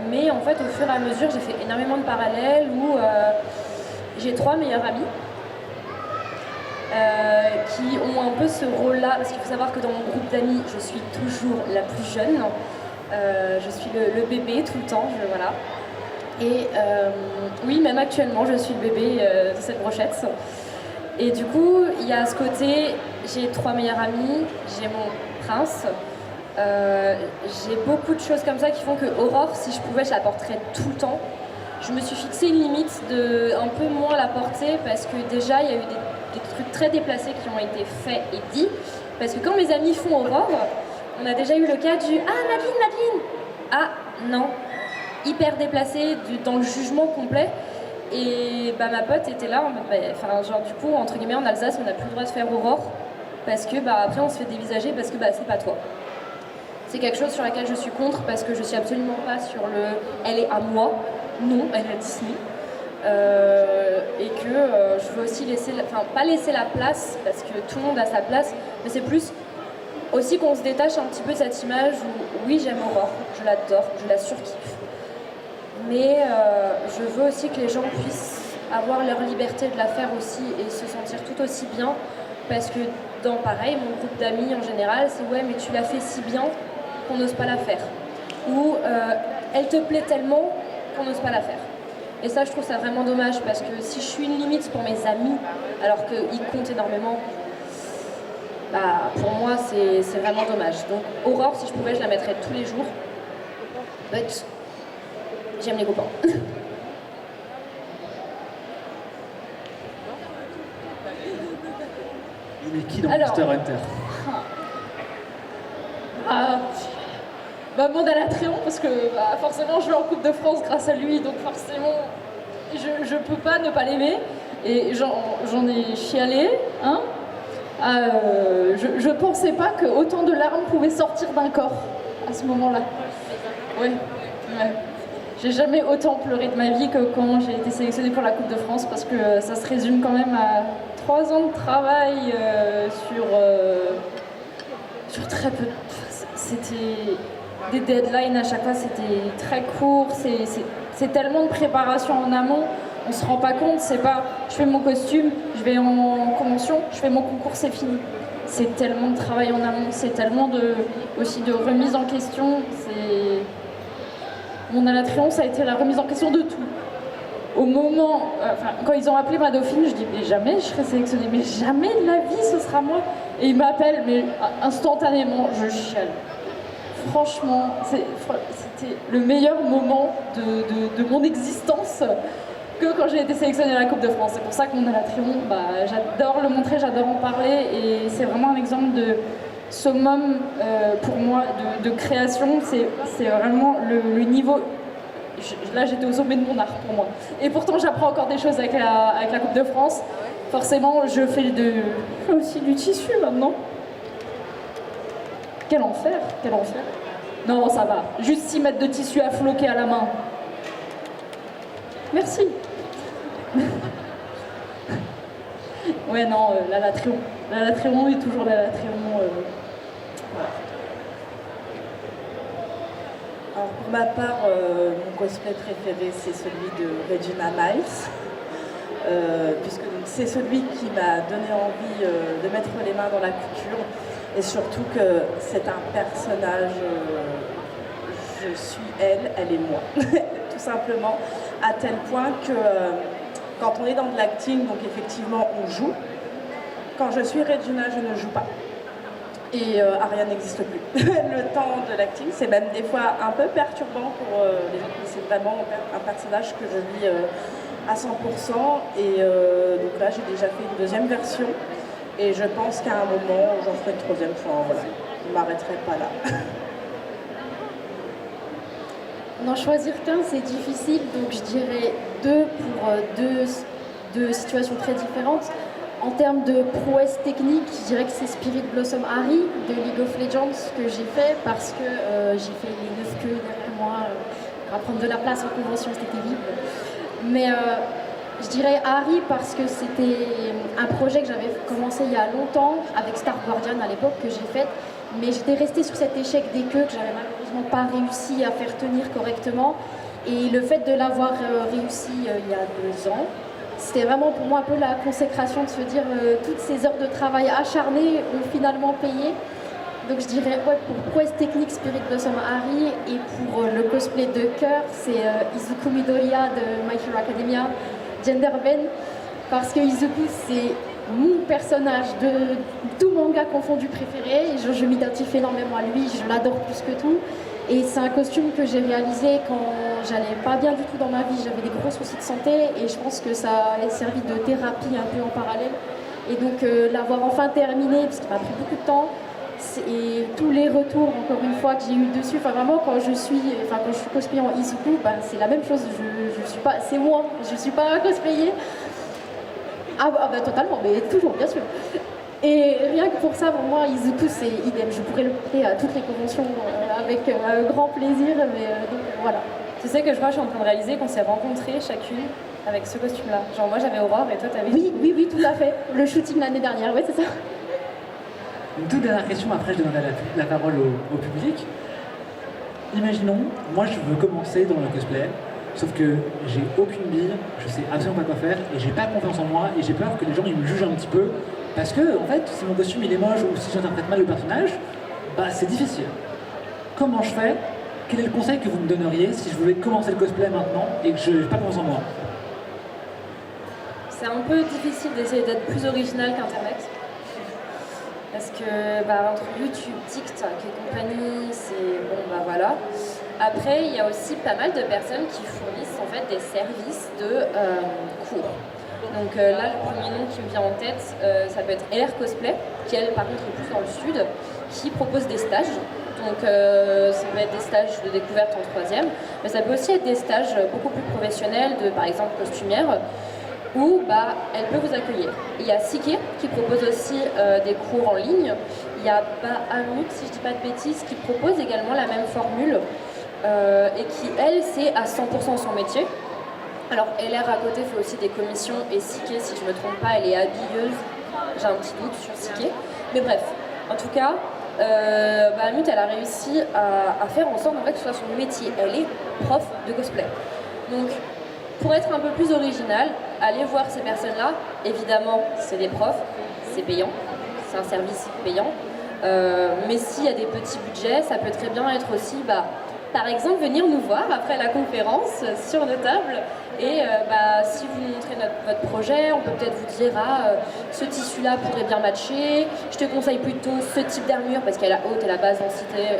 Mais en fait au fur et à mesure, j'ai fait énormément de parallèles où j'ai 3 meilleures amies. Qui ont un peu ce rôle-là, parce qu'il faut savoir que dans mon groupe d'amis, je suis toujours la plus jeune. Je suis le bébé tout le temps, voilà. Et oui, même actuellement, je suis le bébé de cette brochette. Et du coup, il y a ce côté, j'ai 3 meilleures amies, j'ai mon prince. J'ai beaucoup de choses comme ça qui font que Aurore, si je pouvais, je la porterais tout le temps. Je me suis fixé une limite de un peu moins la porter parce que déjà, il y a eu des trucs très déplacés qui ont été faits et dits. Parce que quand mes amis font Aurore, on a déjà eu le cas du « Ah, Madeleine !» Ah, non. Hyper déplacé, dans le jugement complet. Et bah, ma pote était là, genre du coup, entre guillemets, en Alsace, on n'a plus le droit de faire Aurore. Parce que après, on se fait dévisager parce que c'est pas toi. C'est quelque chose sur laquelle je suis contre parce que je suis absolument pas sur le « elle est à moi ». Non, elle est à Disney. Et que je veux aussi pas laisser la place parce que tout le monde a sa place, mais c'est plus aussi qu'on se détache un petit peu de cette image où oui, j'aime Aurore, je l'adore, je la surkiffe, mais je veux aussi que les gens puissent avoir leur liberté de la faire aussi et se sentir tout aussi bien parce que dans pareil, mon groupe d'amis en général, c'est ouais, mais tu l'as fait si bien qu'on n'ose pas la faire, ou elle te plaît tellement qu'on n'ose pas la faire. Et ça, je trouve ça vraiment dommage parce que si je suis une limite pour mes amis, alors qu'ils comptent énormément, pour moi, c'est vraiment dommage. Donc, Aurore, si je pouvais, je la mettrais tous les jours. But, j'aime les copains.
Il est qui dans Monster Hunter?
Mandala Tréon, parce que forcément je vais en Coupe de France grâce à lui, donc forcément je peux pas ne pas l'aimer. Et j'en ai chialé, hein. Je pensais pas que autant de larmes pouvaient sortir d'un corps à ce moment-là. Ouais. J'ai jamais autant pleuré de ma vie que quand j'ai été sélectionnée pour la Coupe de France, parce que ça se résume quand même à 3 ans de travail sur très peu. C'était des deadlines à chaque fois, c'était très court. C'est tellement de préparation en amont. On se rend pas compte, c'est pas je fais mon costume, je vais en convention, je fais mon concours, c'est fini. C'est tellement de travail en amont, c'est tellement aussi de remise en question. Mon à la Triomphe, ça a été la remise en question de tout. Au moment, quand ils ont appelé ma dauphine, je dis mais jamais je serai sélectionnée, mais jamais de la vie ce sera moi. Et ils m'appellent, mais instantanément, je chiale. Franchement, c'était le meilleur moment de mon existence que quand j'ai été sélectionnée à la Coupe de France. C'est pour ça que mon à la Triomphe, j'adore le montrer, j'adore en parler, et c'est vraiment un exemple de summum pour moi de création. C'est vraiment le niveau. Là, j'étais au sommet de mon art pour moi. Et pourtant, j'apprends encore des choses avec la Coupe de France. Forcément, je fais aussi du tissu maintenant. Quel enfer, quel enfer. Non, ça va. Juste 6 mètres de tissu à floquer à la main. Merci. Ouais, non, la Triomphe. La Triomphe est toujours la Triomphe. Voilà.
Alors pour ma part, mon cosplay préféré, c'est celui de Regina Miles, puisque c'est celui qui m'a donné envie de mettre les mains dans la couture, et surtout que c'est un personnage, je suis elle est moi, tout simplement, à tel point que quand on est dans de l'acting, donc effectivement on joue, quand je suis Regina, je ne joue pas. Et Aria n'existe plus. Le temps de l'acting, c'est même des fois un peu perturbant pour les gens, mais c'est vraiment un personnage que je vis à 100%. Et donc là, j'ai déjà fait une deuxième version. Et je pense qu'à un moment, j'en ferai une troisième fois. Voilà. Je ne m'arrêterai pas là.
D'en choisir qu'un, c'est difficile, donc je dirais 2 pour deux situations très différentes. En termes de prouesse technique, je dirais que c'est Spirit Blossom Harry de League of Legends que j'ai fait, parce que j'ai fait les 9 queues derrière moi pour prendre de la place en convention, c'était terrible. Mais je dirais Harry parce que c'était un projet que j'avais commencé il y a longtemps avec Star Guardian à l'époque, que j'ai fait, mais j'étais restée sur cet échec des queues que j'avais malheureusement pas réussi à faire tenir correctement. Et le fait de l'avoir réussi il y a 2 ans, c'était vraiment pour moi un peu la consécration de se dire toutes ces heures de travail acharnées ont finalement payé. Donc je dirais pour prouesse technique Spirit Blossom Harry, et pour le cosplay de cœur, c'est Izuku Midoriya de My Hero Academia, Gender Ben, parce que Izuku c'est mon personnage de tout manga confondu préféré. Je m'identifie énormément à lui, je l'adore plus que tout. Et c'est un costume que j'ai réalisé quand j'allais pas bien du tout dans ma vie, j'avais des gros soucis de santé, et je pense que ça a servi de thérapie un peu en parallèle. Et donc l'avoir enfin terminé, parce qu'il m'a pris beaucoup de temps, et tous les retours encore une fois que j'ai eu dessus, enfin vraiment quand je suis cosplay en Izuku, c'est la même chose, je suis pas, c'est moi, je suis pas cosplayée. Totalement, mais toujours bien sûr. Et rien que pour ça, pour moi, Izuku c'est idem. Je pourrais le porter à toutes les conventions avec grand plaisir, mais donc voilà.
Tu sais que je crois que je suis en train de réaliser qu'on s'est rencontrées chacune avec ce costume-là. Genre moi j'avais Aurore et toi t'avais...
Oui, tout à fait. Le shooting l'année dernière, oui c'est ça.
Une toute dernière question, après je donnerai la parole au public. Imaginons, moi je veux commencer dans le cosplay, sauf que j'ai aucune bille, je sais absolument pas quoi faire, et j'ai pas confiance en moi, et j'ai peur que les gens ils me jugent un petit peu, parce que en fait, si mon costume il est moche, ou si j'interprète mal le personnage, c'est difficile. Comment je fais? Quel est le conseil que vous me donneriez si je voulais commencer le cosplay maintenant et que je n'ai pas confiance en moi?
C'est un peu difficile d'essayer d'être plus original qu'Internet. Parce que entre YouTube, TikTok et compagnie, c'est bon, voilà. Après, il y a aussi pas mal de personnes qui fournissent en fait des services de cours. Donc là, le premier nom qui me vient en tête, ça peut être LR Cosplay, qui elle par contre est plus dans le sud, qui propose des stages Donc ça peut être des stages de découverte en troisième, mais ça peut aussi être des stages beaucoup plus professionnels, de par exemple costumière, où elle peut vous accueillir. Il y a Siké qui propose aussi des cours en ligne. Il y a Bahamut, si je ne dis pas de bêtises, qui propose également la même formule et qui, elle, c'est à 100% son métier. Alors LR à côté fait aussi des commissions et Siké, si je ne me trompe pas, elle est habilleuse. J'ai un petit doute sur Siké. Mais bref, en tout cas, Bahamut, elle a réussi à faire en sorte en fait, que ce soit son métier. Elle est prof de cosplay. Donc, pour être un peu plus original, allez voir ces personnes-là. Évidemment, c'est des profs, c'est payant, c'est un service payant. Mais s'il y a des petits budgets, ça peut très bien être aussi, par exemple, venir nous voir après la conférence sur nos tables. Et si vous nous montrez votre projet, on peut peut-être vous dire ce tissu-là pourrait bien matcher. Je te conseille plutôt ce type d'armure parce qu'il y a la haute et la basse densité.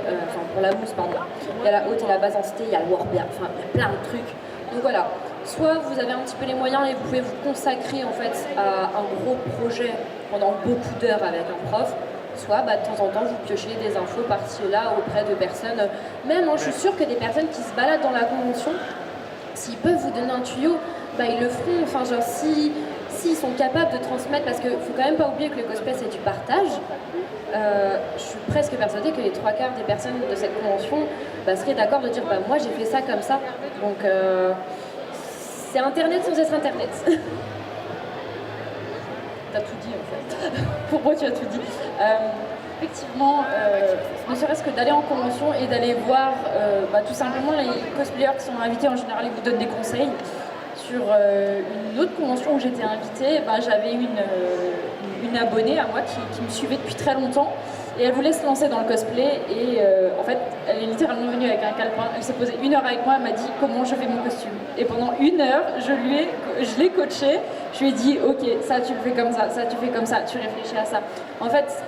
Pour la mousse, pardon. Il y a la haute et la basse densité, il y a le warbear, il y a plein de trucs. Donc voilà, soit vous avez un petit peu les moyens et vous pouvez vous consacrer en fait à un gros projet pendant beaucoup d'heures avec un prof, soit de temps en temps vous piochez des infos par-ci et là auprès de personnes. Même je suis sûre que des personnes qui se baladent dans la convention, s'ils peuvent vous donner un tuyau, ils le feront. Enfin genre s'ils sont capables de transmettre, parce qu'il faut quand même pas oublier que le cosplay c'est du partage. Je suis presque persuadée que les 3/4 des personnes de cette convention seraient d'accord de dire moi j'ai fait ça comme ça. Donc c'est internet sans être internet. T'as tout dit en fait.
Pour moi tu as tout dit. Effectivement, ne serait-ce que d'aller en convention et d'aller voir tout simplement les cosplayers qui sont invités, en général ils vous donnent des conseils. Sur une autre convention où j'étais invitée, j'avais une abonnée à moi qui me suivait depuis très longtemps et elle voulait se lancer dans le cosplay et en fait elle est littéralement venue avec un calepin, elle s'est posée 1 heure avec moi, elle m'a dit comment je fais mon costume et pendant 1 heure je l'ai coachée, je lui ai dit ok ça tu le fais comme ça tu fais comme ça, tu réfléchis à ça. En fait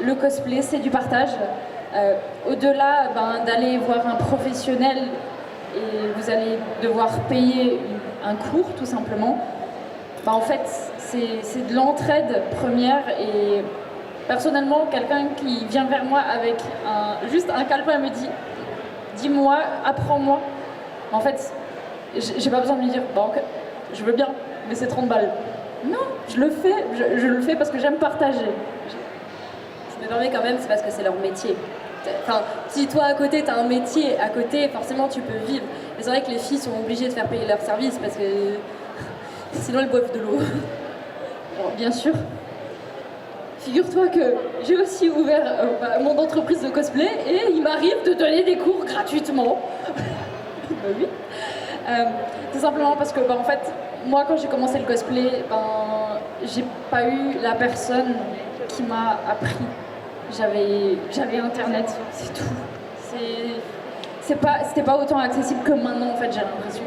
le cosplay c'est du partage, au-delà d'aller voir un professionnel et vous allez devoir payer un cours tout simplement, en fait c'est de l'entraide première et personnellement quelqu'un qui vient vers moi avec juste un calepin et me dit dis-moi, apprends-moi, en fait j'ai pas besoin de lui dire ok, je veux bien mais c'est 30 balles. Non, je le fais parce que j'aime partager.
Je me permets quand même, c'est parce que c'est leur métier. Enfin, si toi à côté t'as un métier à côté, forcément tu peux vivre. Mais c'est vrai que les filles sont obligées de faire payer leur service parce que sinon elles boivent de l'eau.
Alors, bien sûr. Figure-toi que j'ai aussi ouvert mon entreprise de cosplay et il m'arrive de donner des cours gratuitement. Oui. Tout simplement parce que en fait, moi quand j'ai commencé le cosplay, j'ai pas eu la personne qui m'a appris. J'avais internet, c'est tout. C'était pas autant accessible que maintenant en fait, j'ai l'impression.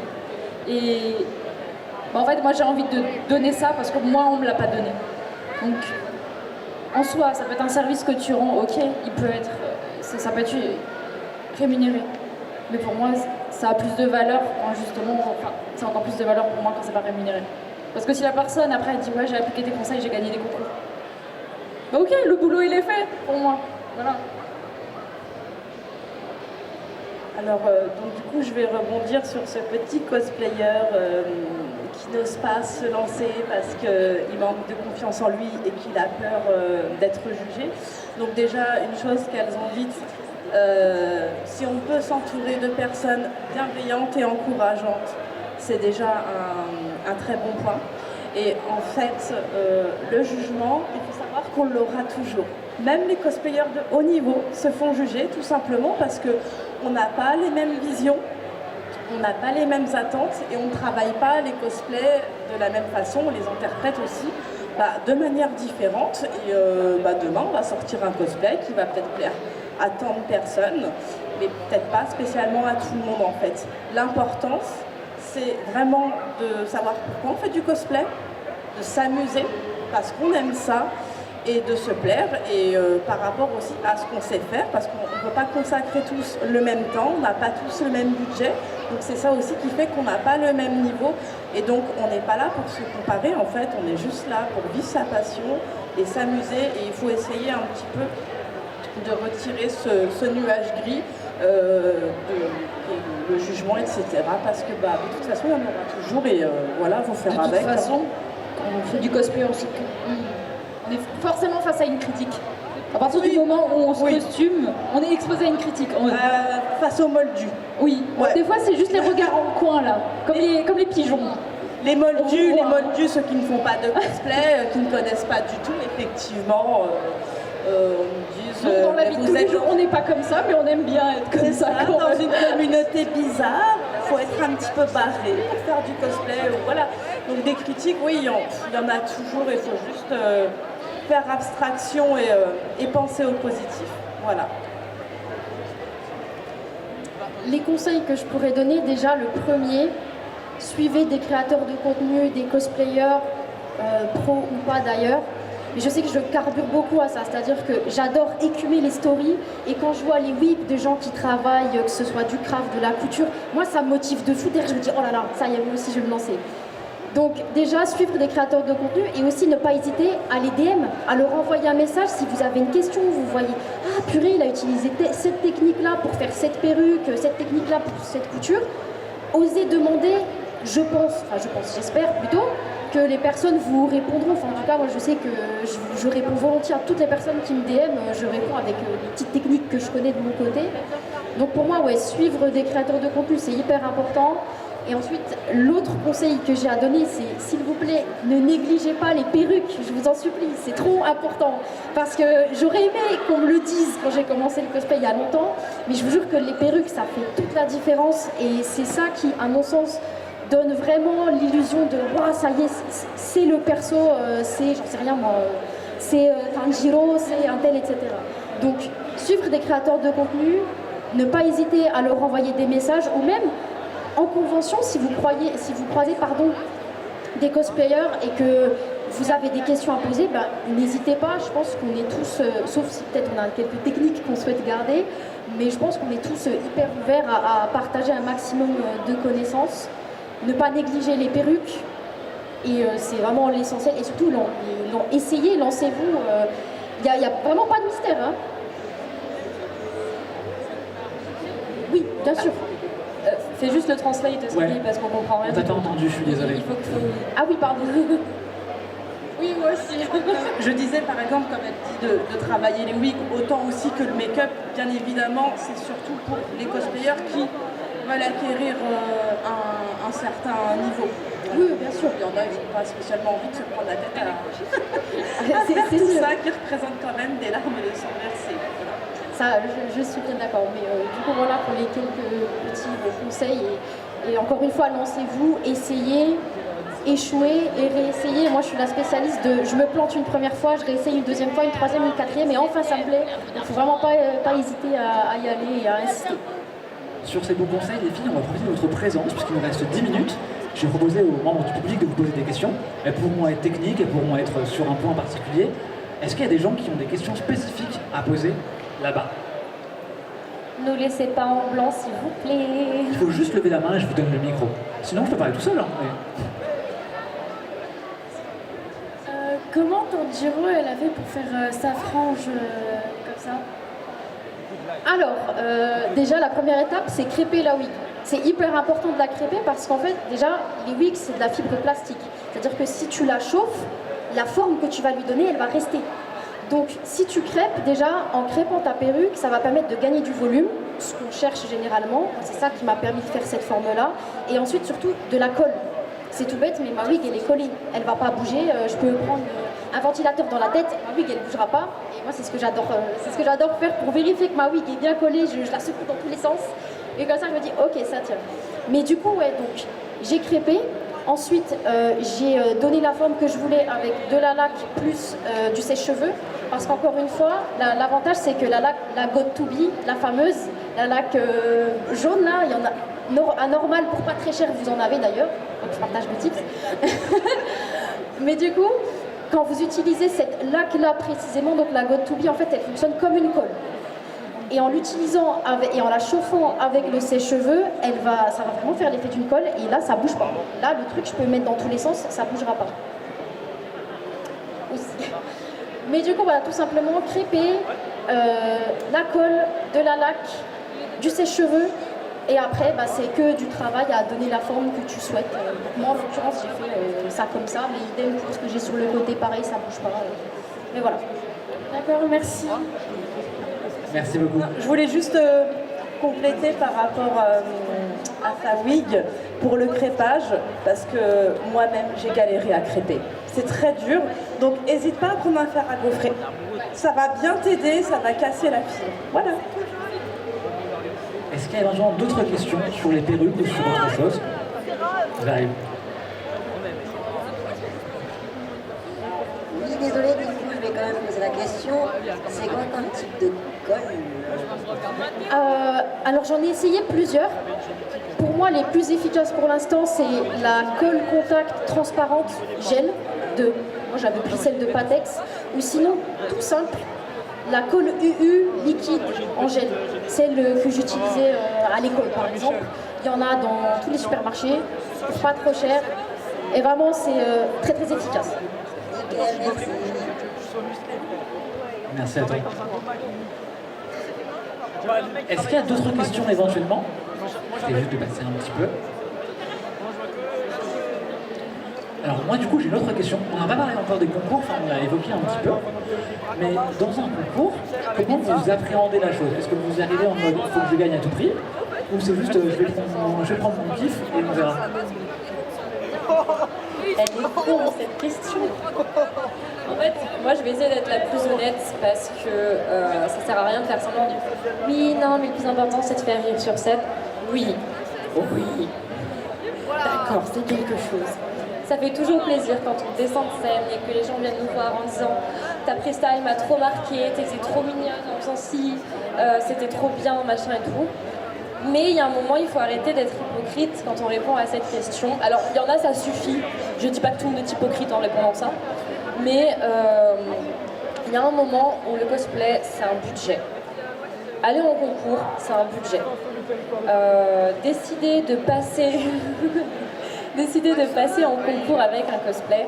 Et en fait moi j'ai envie de donner ça parce que moi on me l'a pas donné. Donc en soi ça peut être un service que tu rends, ok, ça peut être rémunéré. Mais pour moi ça a plus de valeur quand justement, c'est encore plus de valeur pour moi quand c'est pas rémunéré. Parce que si la personne après elle dit ouais j'ai appliqué tes conseils, j'ai gagné des concours. Ok, le boulot il est fait pour moi. Voilà.
Alors, donc du coup, je vais rebondir sur ce petit cosplayer qui n'ose pas se lancer parce qu'il manque de confiance en lui et qu'il a peur d'être jugé. Donc déjà, une chose qu'elles ont dite, si on peut s'entourer de personnes bienveillantes et encourageantes, c'est déjà un très bon point. Et en fait, le jugement, il faut savoir qu'on l'aura toujours. Même les cosplayers de haut niveau se font juger tout simplement parce qu'on n'a pas les mêmes visions, on n'a pas les mêmes attentes et on ne travaille pas les cosplays de la même façon, on les interprète aussi de manière différente. Et demain, on va sortir un cosplay qui va peut-être plaire à tant de personnes, mais peut-être pas spécialement à tout le monde en fait. L'importance, c'est vraiment de savoir pourquoi on fait du cosplay, de s'amuser parce qu'on aime ça et de se plaire et par rapport aussi à ce qu'on sait faire parce qu'on ne peut pas consacrer tous le même temps, on n'a pas tous le même budget, donc c'est ça aussi qui fait qu'on n'a pas le même niveau et donc on n'est pas là pour se comparer en fait, on est juste là pour vivre sa passion et s'amuser et il faut essayer un petit peu de retirer ce nuage gris, le jugement, etc. Parce que de toute façon, il y en aura toujours et voilà, faut faire avec.
De toute façon, quand on fait du cosplay, on est forcément face à une critique. À partir du moment où on se costume, on est exposé à une critique.
Face aux moldus.
Oui,
Ouais.
des fois c'est juste les regards en coin là, comme les pigeons.
Les moldus, ceux qui ne font pas de cosplay, qui ne connaissent pas du tout, effectivement, on nous dit...
Dans la vie de tous les jours, on n'est pas comme ça, mais on aime bien être comme ça.
Dans une communauté bizarre, il faut être un petit peu barré pour faire du cosplay. Voilà. Donc des critiques, oui, il y en a toujours, il faut juste faire abstraction et penser au positif. Voilà.
Les conseils que je pourrais donner, déjà le premier, suivez des créateurs de contenu, des cosplayers, pro ou pas d'ailleurs. Mais je sais que je carbure beaucoup à ça, c'est-à-dire que j'adore écumer les stories et quand je vois les whips de gens qui travaillent, que ce soit du craft, de la couture, moi ça me motive de fou. D'ailleurs je me dis oh là là, ça y est, moi aussi je vais me lancer. Donc déjà suivre des créateurs de contenu et aussi ne pas hésiter à les DM, à leur envoyer un message si vous avez une question, vous voyez ah purée il a utilisé cette technique-là pour faire cette perruque, cette technique-là pour cette couture. Osez demander, j'espère plutôt, que les personnes vous répondront. Enfin, en tout cas, moi je sais que je réponds volontiers à toutes les personnes qui me DM, je réponds avec les petites techniques que je connais de mon côté. Donc pour moi, ouais, suivre des créateurs de contenu, c'est hyper important. Et ensuite, l'autre conseil que j'ai à donner, c'est s'il vous plaît, ne négligez pas les perruques, je vous en supplie, c'est trop important. Parce que j'aurais aimé qu'on me le dise quand j'ai commencé le cosplay il y a longtemps, mais je vous jure que les perruques, ça fait toute la différence. Et c'est ça qui, à mon sens, donne vraiment l'illusion de wow, ça y est, c'est le perso, c'est, j'en sais rien moi, c'est Tanjiro, c'est un tel, etc. Donc, suivre des créateurs de contenu, ne pas hésiter à leur envoyer des messages ou même en convention, si vous croisez des cosplayers et que vous avez des questions à poser, n'hésitez pas, je pense qu'on est tous, sauf si peut-être on a quelques techniques qu'on souhaite garder, mais je pense qu'on est tous hyper ouverts à partager un maximum de connaissances. Ne pas négliger les perruques, et c'est vraiment l'essentiel, et surtout essayez, lancez-vous, il n'y a vraiment pas de mystère. Hein. Oui, bien sûr.
Fais juste le translate de ce qu'il dit parce qu'on comprend rien.
On t'a pas entendu, je suis désolé.
Ah oui, pardon.
Oui, moi aussi.
Je disais par exemple, comme elle dit, de travailler les wigs autant aussi que le make-up, bien évidemment, c'est surtout pour les cosplayers qui veulent acquérir un certain niveau.
Oui, bien sûr.
Il y en a qui n'ont pas spécialement envie de se prendre la tête à faire
c'est
tout
sûr.
ça qui représente quand même des larmes de sang versées. Voilà.
Ça, je suis bien d'accord. Mais du coup, voilà pour les quelques petits conseils. Et encore une fois, lancez-vous, essayez, échouez et réessayez. Moi, je suis la spécialiste de je me plante une première fois, je réessaye une deuxième fois, une troisième, une quatrième, et enfin ça me plaît. Il ne faut vraiment pas hésiter à y aller et à insister.
Sur ces bons conseils, les filles, on va profiter de votre présence, puisqu'il nous reste 10 minutes. J'ai proposé aux membres du public de vous poser des questions. Elles pourront être techniques, elles pourront être sur un point particulier. Est-ce qu'il y a des gens qui ont des questions spécifiques à poser là-bas?
Ne laissez pas en blanc, s'il vous plaît.
Il faut juste lever la main et je vous donne le micro. Sinon, je peux parler tout seul. Hein, mais...
Comment Tanjiro elle a fait pour faire sa frange comme ça? Alors, déjà la première étape, c'est crêper la wig. C'est hyper important de la crêper parce qu'en fait, déjà, les wigs, c'est de la fibre plastique. C'est-à-dire que si tu la chauffes, la forme que tu vas lui donner, elle va rester. Donc, si tu crêpes, déjà, en crêpant ta perruque, ça va permettre de gagner du volume, ce qu'on cherche généralement. C'est ça qui m'a permis de faire cette forme-là. Et ensuite, surtout, de la colle. C'est tout bête, mais ma wig, elle est collée. Elle va pas bouger. Je peux prendre un ventilateur dans la tête, ma wig, elle bougera pas. Et moi, c'est ce que j'adore faire pour vérifier que ma wig est bien collée. Je la secoue dans tous les sens. Et comme ça, je me dis, ok, ça tient. Mais du coup, ouais, donc, j'ai crêpé. Ensuite, j'ai donné la forme que je voulais avec de la laque plus du sèche-cheveux. Parce qu'encore une fois, l'avantage, c'est que la Got To Be, la fameuse, la laque jaune, là, il y en a un normal pour pas très cher, vous en avez d'ailleurs. Donc, je partage le tips. Mais du coup, quand vous utilisez cette laque-là précisément, donc la Got To Be, en fait, elle fonctionne comme une colle. Et en l'utilisant et en la chauffant avec le sèche-cheveux, ça va vraiment faire l'effet d'une colle. Et là, ça bouge pas. Là, le truc, je peux le mettre dans tous les sens, ça bougera pas. Aussi. Mais du coup, voilà, tout simplement crêper, la colle, de la laque, du sèche-cheveux. Et après, c'est que du travail à donner la forme que tu souhaites. Moi, en l'occurrence, j'ai fait ça comme ça, mais idem pour ce que j'ai sur le côté, pareil, ça bouge pas. Mais voilà.
D'accord, merci.
Merci beaucoup.
Je voulais juste compléter par rapport à ta wig pour le crépage, parce que moi-même j'ai galéré à crêper. C'est très dur, donc n'hésite pas à prendre un fer à gaufrer. Ça va bien t'aider, ça va casser la fille. Voilà.
Est-ce qu'il y a éventuellement d'autres questions sur les perruques ou sur autre chose? J'arrive.
Oui, désolé, du coup, je vais quand même poser la question. C'est quoi comme type de colle?
Alors j'en ai essayé plusieurs. Pour moi, les plus efficaces pour l'instant, c'est la colle contact transparente gel moi j'avais pris celle de Patex, ou sinon, tout simple, la colle UU liquide en gel, celle que j'utilisais à l'école par exemple. Il y en a dans tous les supermarchés, c'est pas trop cher, et vraiment c'est très très efficace.
Merci.
Merci à toi. Est-ce qu'il y a d'autres questions éventuellement? J'essaie juste de passer un petit peu. Alors moi du coup j'ai une autre question. On n'a pas parlé encore des concours, enfin on l'a évoqué un petit peu. Mais dans un concours, comment vous appréhendez la chose? Est-ce que vous arrivez en mode il faut que je gagne à tout prix? Ou c'est juste je vais prendre mon kiff et on verra?
Elle est con cette question. En fait, moi je vais essayer d'être la plus honnête parce que ça sert à rien de faire semblant du oui, non, mais le plus important c'est de faire rire sur scène. Oui, oui, d'accord, c'est quelque chose. Ça fait toujours plaisir quand on descend de scène et que les gens viennent nous voir en disant ta presta elle m'a trop marqué, t'étais trop mignonne en faisant ci, c'était trop bien, machin et tout. Mais il y a un moment, il faut arrêter d'être hypocrite quand on répond à cette question. Alors, il y en a, ça suffit. Je dis pas que tout le monde est hypocrite en répondant ça. Mais il y a un moment où le cosplay, c'est un budget. Aller en concours, c'est un budget. Décider de passer en concours avec un cosplay,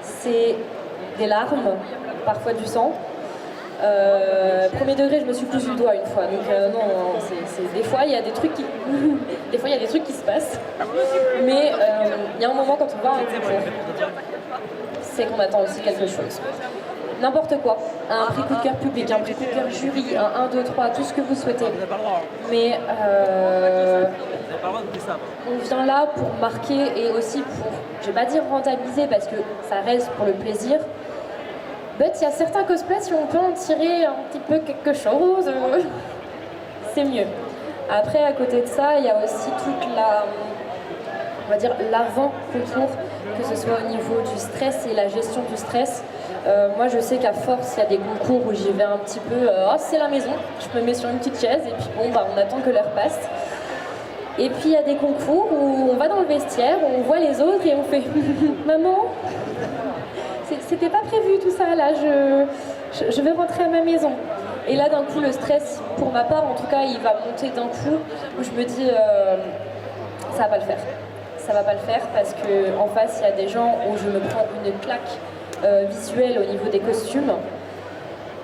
c'est des larmes, parfois du sang. Premier degré, je me suis cousu le doigt une fois, donc non, des fois il y a des trucs qui se passent, mais il y a un moment quand on va à un concours, c'est qu'on attend aussi quelque chose. N'importe quoi, un prix coup de cœur public, un prix coup de cœur jury, un 1, 2, 3, tout ce que vous souhaitez. Mais on vient là pour marquer et aussi pour, je vais pas dire rentabiliser parce que ça reste pour le plaisir. Il y a certains cosplays, si on peut en tirer un petit peu quelque chose, c'est mieux. Après, à côté de ça, il y a aussi toute on va dire l'avant-concours, que ce soit au niveau du stress et la gestion du stress. Moi, je sais qu'à force, il y a des concours où j'y vais un petit peu, c'est la maison, je me mets sur une petite chaise et puis bon, on attend que l'heure passe. Et puis, il y a des concours où on va dans le vestiaire, on voit les autres et on fait « Maman ?» C'était pas prévu tout ça, là, je vais rentrer à ma maison. Et là, d'un coup, le stress, pour ma part, en tout cas, il va monter d'un coup, où je me dis, ça va pas le faire. Ça va pas le faire parce qu'en face, il y a des gens où je me prends une claque visuelle au niveau des costumes,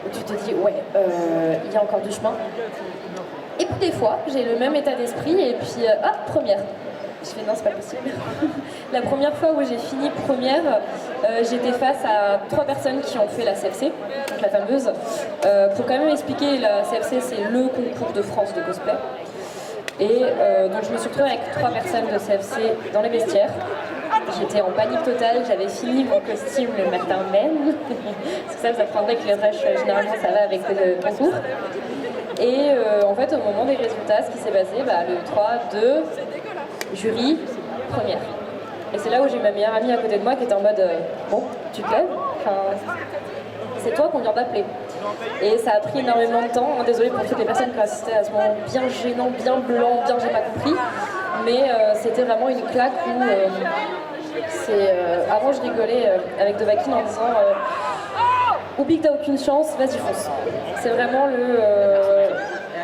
où tu te dis, ouais, il y a encore du chemin. Et puis des fois, j'ai le même état d'esprit, et puis, première. Je fais non, c'est pas possible. La première fois où j'ai fini première, j'étais face à 3 personnes qui ont fait la CFC, donc la fameuse. Pour quand même expliquer, la CFC c'est le concours de France de cosplay. Et donc je me suis retrouvée avec 3 personnes de CFC dans les vestiaires. J'étais en panique totale, j'avais fini mon costume le matin même. Parce que ça vous apprendrez que les rushs, généralement ça va avec le concours. Et en fait, au moment des résultats, ce qui s'est passé, le 3, 2, jury, première. Et c'est là où j'ai ma meilleure amie à côté de moi qui était en mode bon, tu te lèves, c'est toi qu'on vient d'appeler. Et ça a pris énormément de temps, désolée pour toutes les personnes qui ont assisté à ce moment bien gênant, bien blanc, bien j'ai pas compris, mais c'était vraiment une claque où avant je rigolais avec Dovahkiin en disant oublie que t'as aucune chance, vas-y fonce. C'est vraiment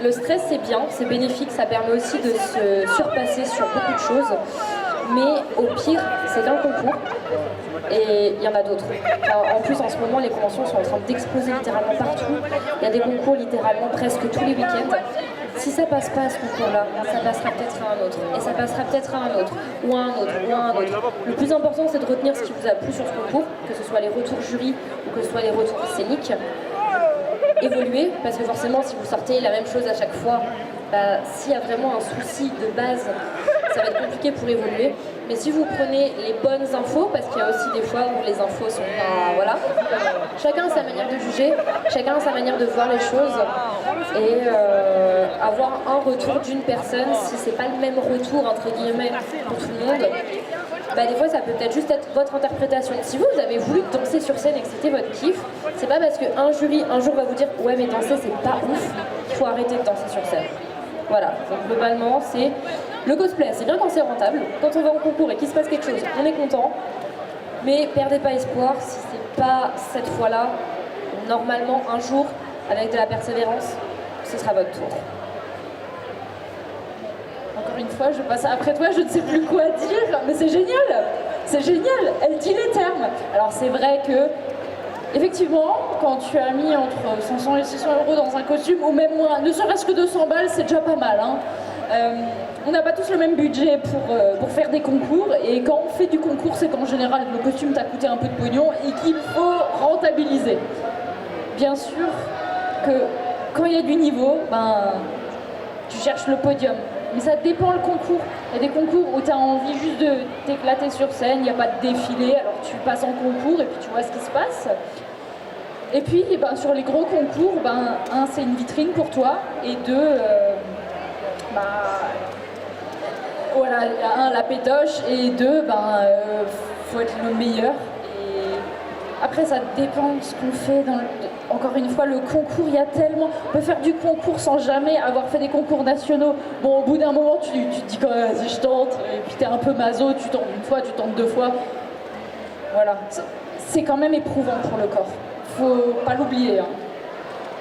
le stress, c'est bien, c'est bénéfique, ça permet aussi de se surpasser sur beaucoup de choses. Mais au pire, c'est qu'un concours. Et il y en a d'autres. En plus, en ce moment, les conventions sont en train d'exploser littéralement partout. Il y a des concours littéralement presque tous les week-ends. Si ça passe pas à ce concours-là, ça passera peut-être à un autre. Et ça passera peut-être à un autre, ou à un autre, ou à un autre. Le plus important, c'est de retenir ce qui vous a plu sur ce concours, que ce soit les retours jury ou que ce soit les retours scéniques. Évoluer, parce que forcément, si vous sortez la même chose à chaque fois, s'il y a vraiment un souci de base, ça va être compliqué pour évoluer. Mais si vous prenez les bonnes infos, parce qu'il y a aussi des fois où les infos sont pas... Voilà. Chacun a sa manière de juger, chacun a sa manière de voir les choses. Et avoir un retour d'une personne, si c'est pas le même retour, entre guillemets, pour tout le monde, des fois ça peut peut-être juste être votre interprétation. Si vous avez voulu danser sur scène et que c'était votre kiff, c'est pas parce qu'un jury un jour va vous dire « Ouais mais danser c'est pas ouf », qu'il faut arrêter de danser sur scène. Voilà, donc globalement c'est... Le cosplay, c'est bien quand c'est rentable. Quand on va en concours et qu'il se passe quelque chose, on est content. Mais perdez pas espoir, si c'est pas cette fois-là, normalement un jour, avec de la persévérance, ce sera votre tour.
Encore une fois, je passe après toi, je ne sais plus quoi dire, mais c'est génial! C'est génial! Elle dit les termes! Alors c'est vrai que, effectivement, quand tu as mis entre 500 et 600 euros dans un costume, ou même moins, ne serait-ce que 200 balles, c'est déjà pas mal. Hein. On n'a pas tous le même budget pour faire des concours, et quand on fait du concours, c'est qu'en général, le costume t'a coûté un peu de pognon et qu'il faut rentabiliser. Bien sûr que quand il y a du niveau, tu cherches le podium. Mais ça dépend le concours. Il y a des concours où tu as envie juste de t'éclater sur scène, il n'y a pas de défilé, alors tu passes en concours et puis tu vois ce qui se passe. Et puis sur les gros concours, un, c'est une vitrine pour toi, et deux, voilà, un, la pétoche, et deux, faut être le meilleur. Et après, ça dépend de ce qu'on fait. Encore une fois, le concours, il y a tellement... On peut faire du concours sans jamais avoir fait des concours nationaux. Bon, au bout d'un moment, tu te dis quand même, vas-y, je tente. Et puis t'es un peu maso, tu tentes une fois, tu tentes deux fois. Voilà. C'est quand même éprouvant pour le corps. Faut pas l'oublier. Hein.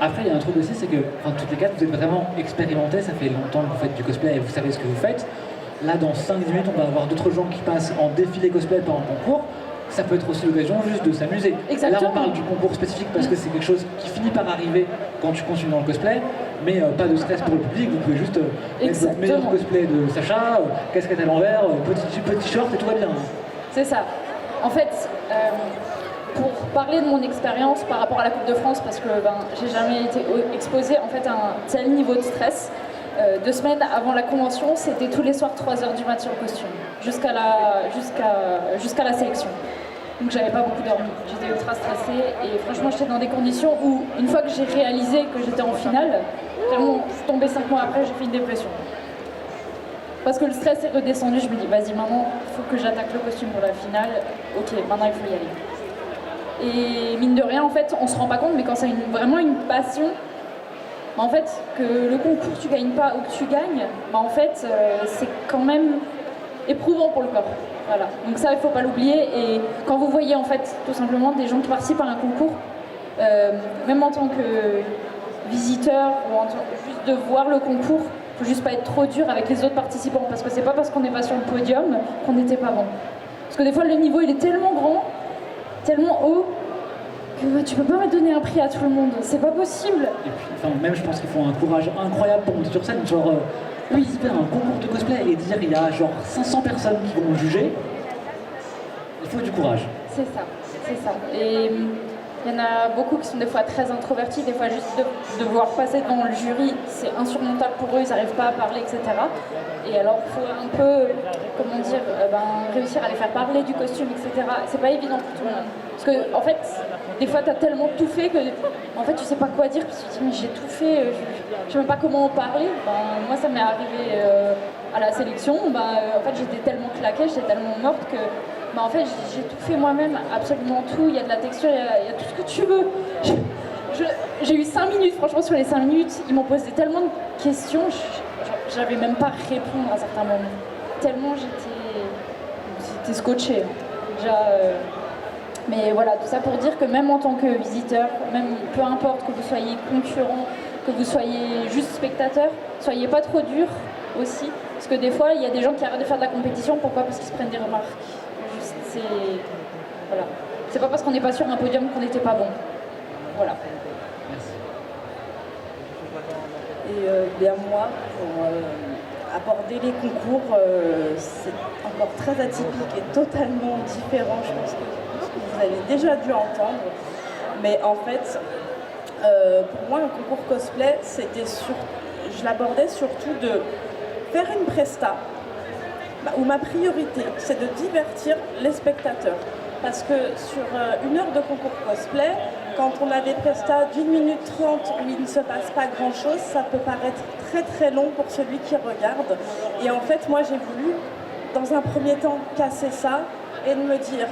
Après, il y a un truc aussi, c'est que toutes les quatre, vous êtes vraiment expérimentés. Ça fait longtemps que vous faites du cosplay et vous savez ce que vous faites. Là, dans 5-10 minutes, on va avoir d'autres gens qui passent en défilé cosplay par un concours. Ça peut être aussi l'occasion juste de s'amuser. Là, on parle du concours spécifique parce que c'est quelque chose qui finit par arriver quand tu continues dans le cosplay, mais pas de stress pour le public. Vous pouvez juste mettre votre meilleur cosplay de Sacha, casquette à l'envers, petit short et tout va bien.
C'est ça. En fait, pour parler de mon expérience par rapport à la Coupe de France, parce que j'ai jamais été exposée en fait, à un tel niveau de stress. 2 semaines avant la convention, c'était tous les soirs 3h du matin en costume, jusqu'à la sélection. Donc j'avais pas beaucoup dormi, j'étais ultra stressée et franchement j'étais dans des conditions où une fois que j'ai réalisé que j'étais en finale, vraiment je suis tombée 5 mois après, j'ai fait une dépression. Parce que le stress est redescendu, je me dis vas-y maintenant il faut que j'attaque le costume pour la finale, ok maintenant il faut y aller. Et mine de rien en fait on se rend pas compte mais quand c'est vraiment une passion, en fait, que le concours tu gagnes pas ou que tu gagnes, en fait, c'est quand même éprouvant pour le corps. Voilà. Donc ça, il faut pas l'oublier. Et quand vous voyez en fait, tout simplement, des gens qui participent à un concours, même en tant que visiteur ou juste de voir le concours, faut juste pas être trop dur avec les autres participants, parce que c'est pas parce qu'on n'est pas sur le podium qu'on n'était pas bon. Parce que des fois, le niveau il est tellement grand, tellement haut. Tu peux pas donner un prix à tout le monde, c'est pas possible.
Et puis, même je pense qu'il faut un courage incroyable pour monter sur scène, genre participer à un concours de cosplay et dire il y a genre 500 personnes qui vont juger, il faut du courage.
C'est ça, c'est ça. Et il y en a beaucoup qui sont des fois très introvertis, des fois juste de devoir passer devant le jury, c'est insurmontable pour eux, ils n'arrivent pas à parler, etc. Et alors il faut un peu, comment dire, réussir à les faire parler du costume, etc. C'est pas évident pour tout le monde. Parce que, en fait, des fois, t'as tellement tout fait que, en fait, tu sais pas quoi dire, parce que tu te dis, mais j'ai tout fait, je sais même pas comment en parler. Moi, ça m'est arrivé à la sélection, en fait, j'étais tellement claquée, j'étais tellement morte que, en fait, j'ai tout fait moi-même, absolument tout. Il y a de la texture, il y a tout ce que tu veux. J'ai eu 5 minutes, franchement, sur les 5 minutes, ils m'ont posé tellement de questions, j'avais même pas à répondre à certains moments. Tellement j'étais scotchée. Déjà, mais voilà, tout ça pour dire que même en tant que visiteur, même peu importe que vous soyez concurrent, que vous soyez juste spectateur, soyez pas trop dur aussi. Parce que des fois, il y a des gens qui arrêtent de faire de la compétition, pourquoi? Parce qu'ils se prennent des remarques. Juste, voilà. C'est pas parce qu'on n'est pas sur un podium qu'on n'était pas bon. Voilà.
Et bien moi, pour aborder les concours, c'est encore très atypique et totalement différent, je pense que vous avez déjà dû entendre. Mais en fait, pour moi, un concours cosplay, je l'abordais surtout de faire une presta, où ma priorité, c'est de divertir les spectateurs. Parce que sur 1 heure de concours cosplay, quand on a des prestats d'1 minute 30 où il ne se passe pas grand-chose, ça peut paraître très très long pour celui qui regarde. Et en fait, moi, j'ai voulu, dans un premier temps, casser ça et de me dire,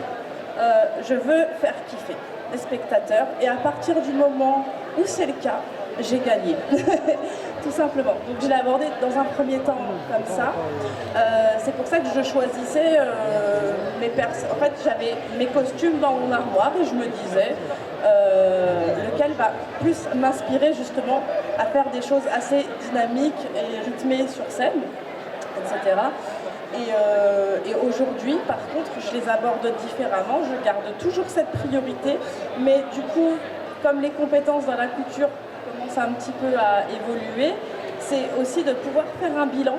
je veux faire kiffer les spectateurs. Et à partir du moment où c'est le cas, j'ai gagné, tout simplement. Donc je l'ai abordé dans un premier temps comme ça. C'est pour ça que je choisissais en fait, j'avais mes costumes dans mon armoire et je me disais lequel va plus m'inspirer justement à faire des choses assez dynamiques et rythmées sur scène, etc. Et aujourd'hui, par contre, je les aborde différemment. Je garde toujours cette priorité, mais du coup, comme les compétences dans la couture commencent un petit peu à évoluer, c'est aussi de pouvoir faire un bilan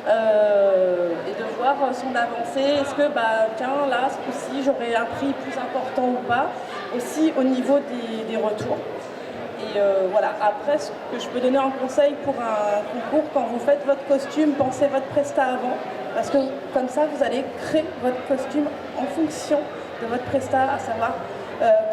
et de voir son avancée. Est-ce que, tiens, là, ce coup-ci, j'aurai un prix plus important ou pas, aussi au niveau des retours. Et voilà, après, ce que je peux donner en conseil pour un concours, quand vous faites votre costume, pensez votre presta avant, parce que comme ça, vous allez créer votre costume en fonction de votre presta, à savoir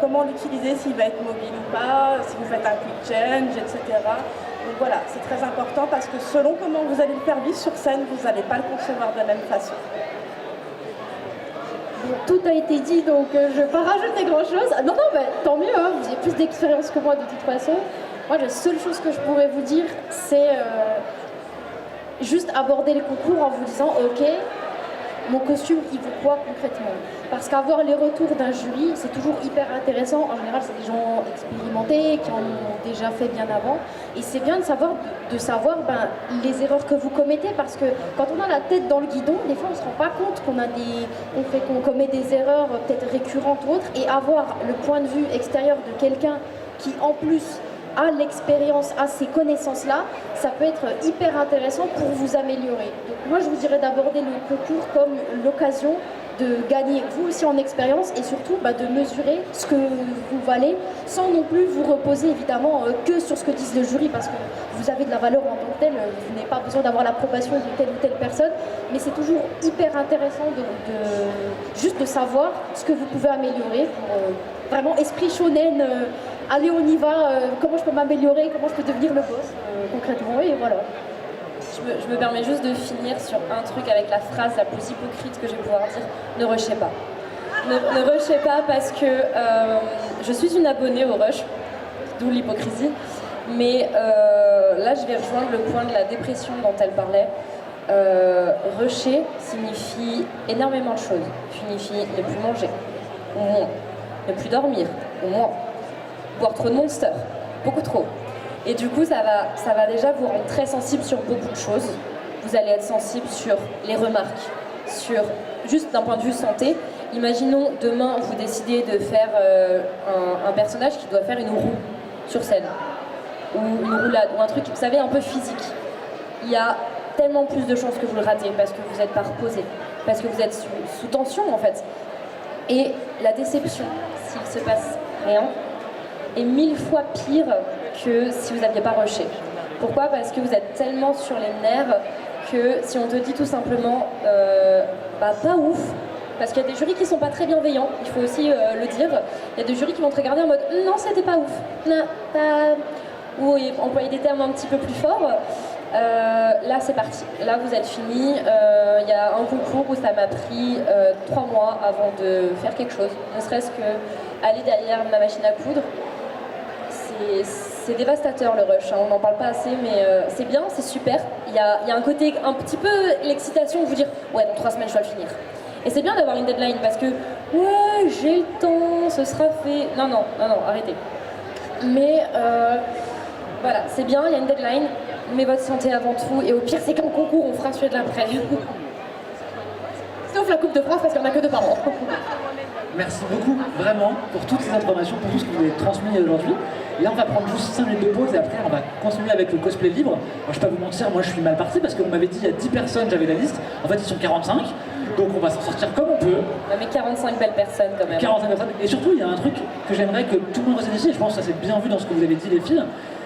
comment l'utiliser, s'il va être mobile ou pas, si vous faites un quick change, etc. Donc voilà, c'est très important parce que selon comment vous allez le faire vivre sur scène, vous n'allez pas le concevoir de la même façon.
Bon, tout a été dit, donc je ne vais pas rajouter grand-chose. Non, tant mieux, hein, vous avez plus d'expérience que moi de toute façon. Moi, la seule chose que je pourrais vous dire, c'est juste aborder les concours en vous disant, ok, mon costume, il vaut quoi concrètement? Parce qu'avoir les retours d'un jury, c'est toujours hyper intéressant. En général, c'est des gens expérimentés, qui en ont déjà fait bien avant. Et c'est bien de savoir les erreurs que vous commettez, parce que quand on a la tête dans le guidon, des fois, on ne se rend pas compte qu'on commet des erreurs peut-être récurrentes ou autres. Et avoir le point de vue extérieur de quelqu'un qui, en plus, a l'expérience, a ces connaissances-là, ça peut être hyper intéressant pour vous améliorer. Donc moi, je vous dirais d'aborder le concours comme l'occasion de gagner vous aussi en expérience et surtout de mesurer ce que vous valez sans non plus vous reposer évidemment que sur ce que disent le jury, parce que vous avez de la valeur en tant que tel, vous n'avez pas besoin d'avoir l'approbation de telle ou telle personne, mais c'est toujours hyper intéressant juste de savoir ce que vous pouvez améliorer pour vraiment esprit shonen, allez on y va, comment je peux m'améliorer, comment je peux devenir le boss concrètement, et voilà.
Je me permets juste de finir sur un truc avec la phrase la plus hypocrite que je vais pouvoir dire, ne rushez pas. Ne rushez pas parce que je suis une abonnée au Rush, d'où l'hypocrisie, mais là je vais rejoindre le point de la dépression dont elle parlait. Rusher signifie énormément de choses, signifie ne plus manger, ou moins, ne plus dormir, ou moins, boire trop de Monster, beaucoup trop. Et du coup, ça va déjà vous rendre très sensible sur beaucoup de choses. Vous allez être sensible sur les remarques, juste d'un point de vue santé. Imaginons demain, vous décidez de faire un personnage qui doit faire une roue sur scène, ou une roulade, ou un truc, vous savez, un peu physique. Il y a tellement plus de chances que vous le ratez parce que vous n'êtes pas reposé, parce que vous êtes sous tension en fait. Et la déception, s'il se passe rien, est 1000 fois pire que si vous n'aviez pas rushé. Pourquoi? Parce que vous êtes tellement sur les nerfs que si on te dit tout simplement pas ouf, parce qu'il y a des jurys qui sont pas très bienveillants, il faut aussi le dire, il y a des jurys qui vont te regarder en mode non, c'était pas ouf, non, pas... ou employer des termes un petit peu plus forts. Là c'est parti, là vous êtes fini. Il y a un concours où ça m'a pris 3 mois avant de faire quelque chose, ne serait-ce que aller derrière ma machine à coudre. C'est dévastateur le rush, hein. On n'en parle pas assez, mais c'est bien, c'est super. Il y a un côté, un petit peu l'excitation de vous dire ouais, dans 3 semaines je dois le finir. Et c'est bien d'avoir une deadline parce que ouais, j'ai le temps, ce sera fait. Non, arrêtez. Mais voilà, c'est bien, il y a une deadline, mais votre santé avant tout. Et au pire, c'est qu'en concours, on fera celui de l'après. Sauf la Coupe de France parce qu'il n'y en a que 2 par an.
Merci beaucoup, vraiment, pour toutes ces informations, pour tout ce que vous avez transmis aujourd'hui. Et là, on va prendre juste 5 minutes de pause et après, on va continuer avec le cosplay libre. Moi, je ne vais pas vous mentir, moi, je suis mal parti parce qu'on m'avait dit il y a 10 personnes, j'avais la liste. En fait, ils sont 45, donc on va s'en sortir comme on peut.
On a mis 45 belles personnes quand même.
45 personnes. Et surtout, il y a un truc que j'aimerais que tout le monde retienne ici, et je pense que ça s'est bien vu dans ce que vous avez dit, les filles,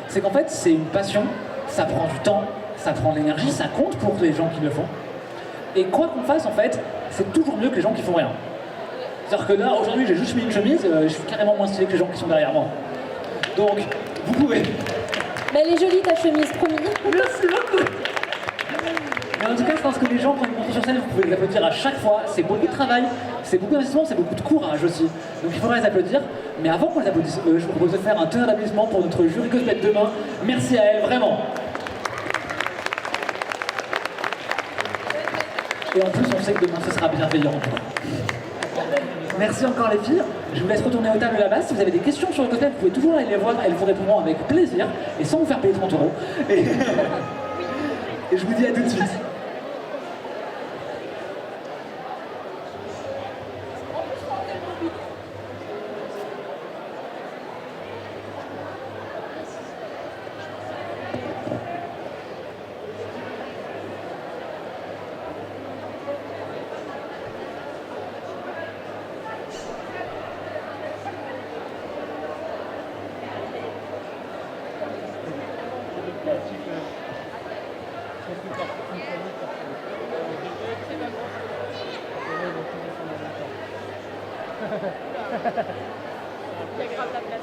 c'est qu'en fait, c'est une passion, ça prend du temps, ça prend de l'énergie, ça compte pour les gens qui le font. Et quoi qu'on fasse, en fait, c'est toujours mieux que les gens qui font rien. C'est-à-dire que là, aujourd'hui, j'ai juste mis une chemise, je suis carrément moins stylé que les gens qui sont derrière moi. Donc, vous pouvez.
Mais elle est jolie ta chemise, promis.
Merci beaucoup. Mais en tout cas, je pense que les gens, quand ils montent sur scène, vous pouvez les applaudir à chaque fois. C'est beaucoup de travail, c'est beaucoup d'investissement, c'est beaucoup de courage aussi. Donc il faudra les applaudir. Mais avant qu'on les applaudisse, je vous propose de faire un tonnerre d'applaudissements pour notre jury cosplay de demain. Merci à elle, vraiment. Et en plus, on sait que demain, ce sera bienveillant. Merci encore les filles. Je vous laisse retourner aux tables là-bas. Si vous avez des questions sur le cosplay, vous pouvez toujours aller les voir. Elles vous répondront avec plaisir et sans vous faire payer 30 €. Et je vous dis à tout de suite.
Il y a grave la place.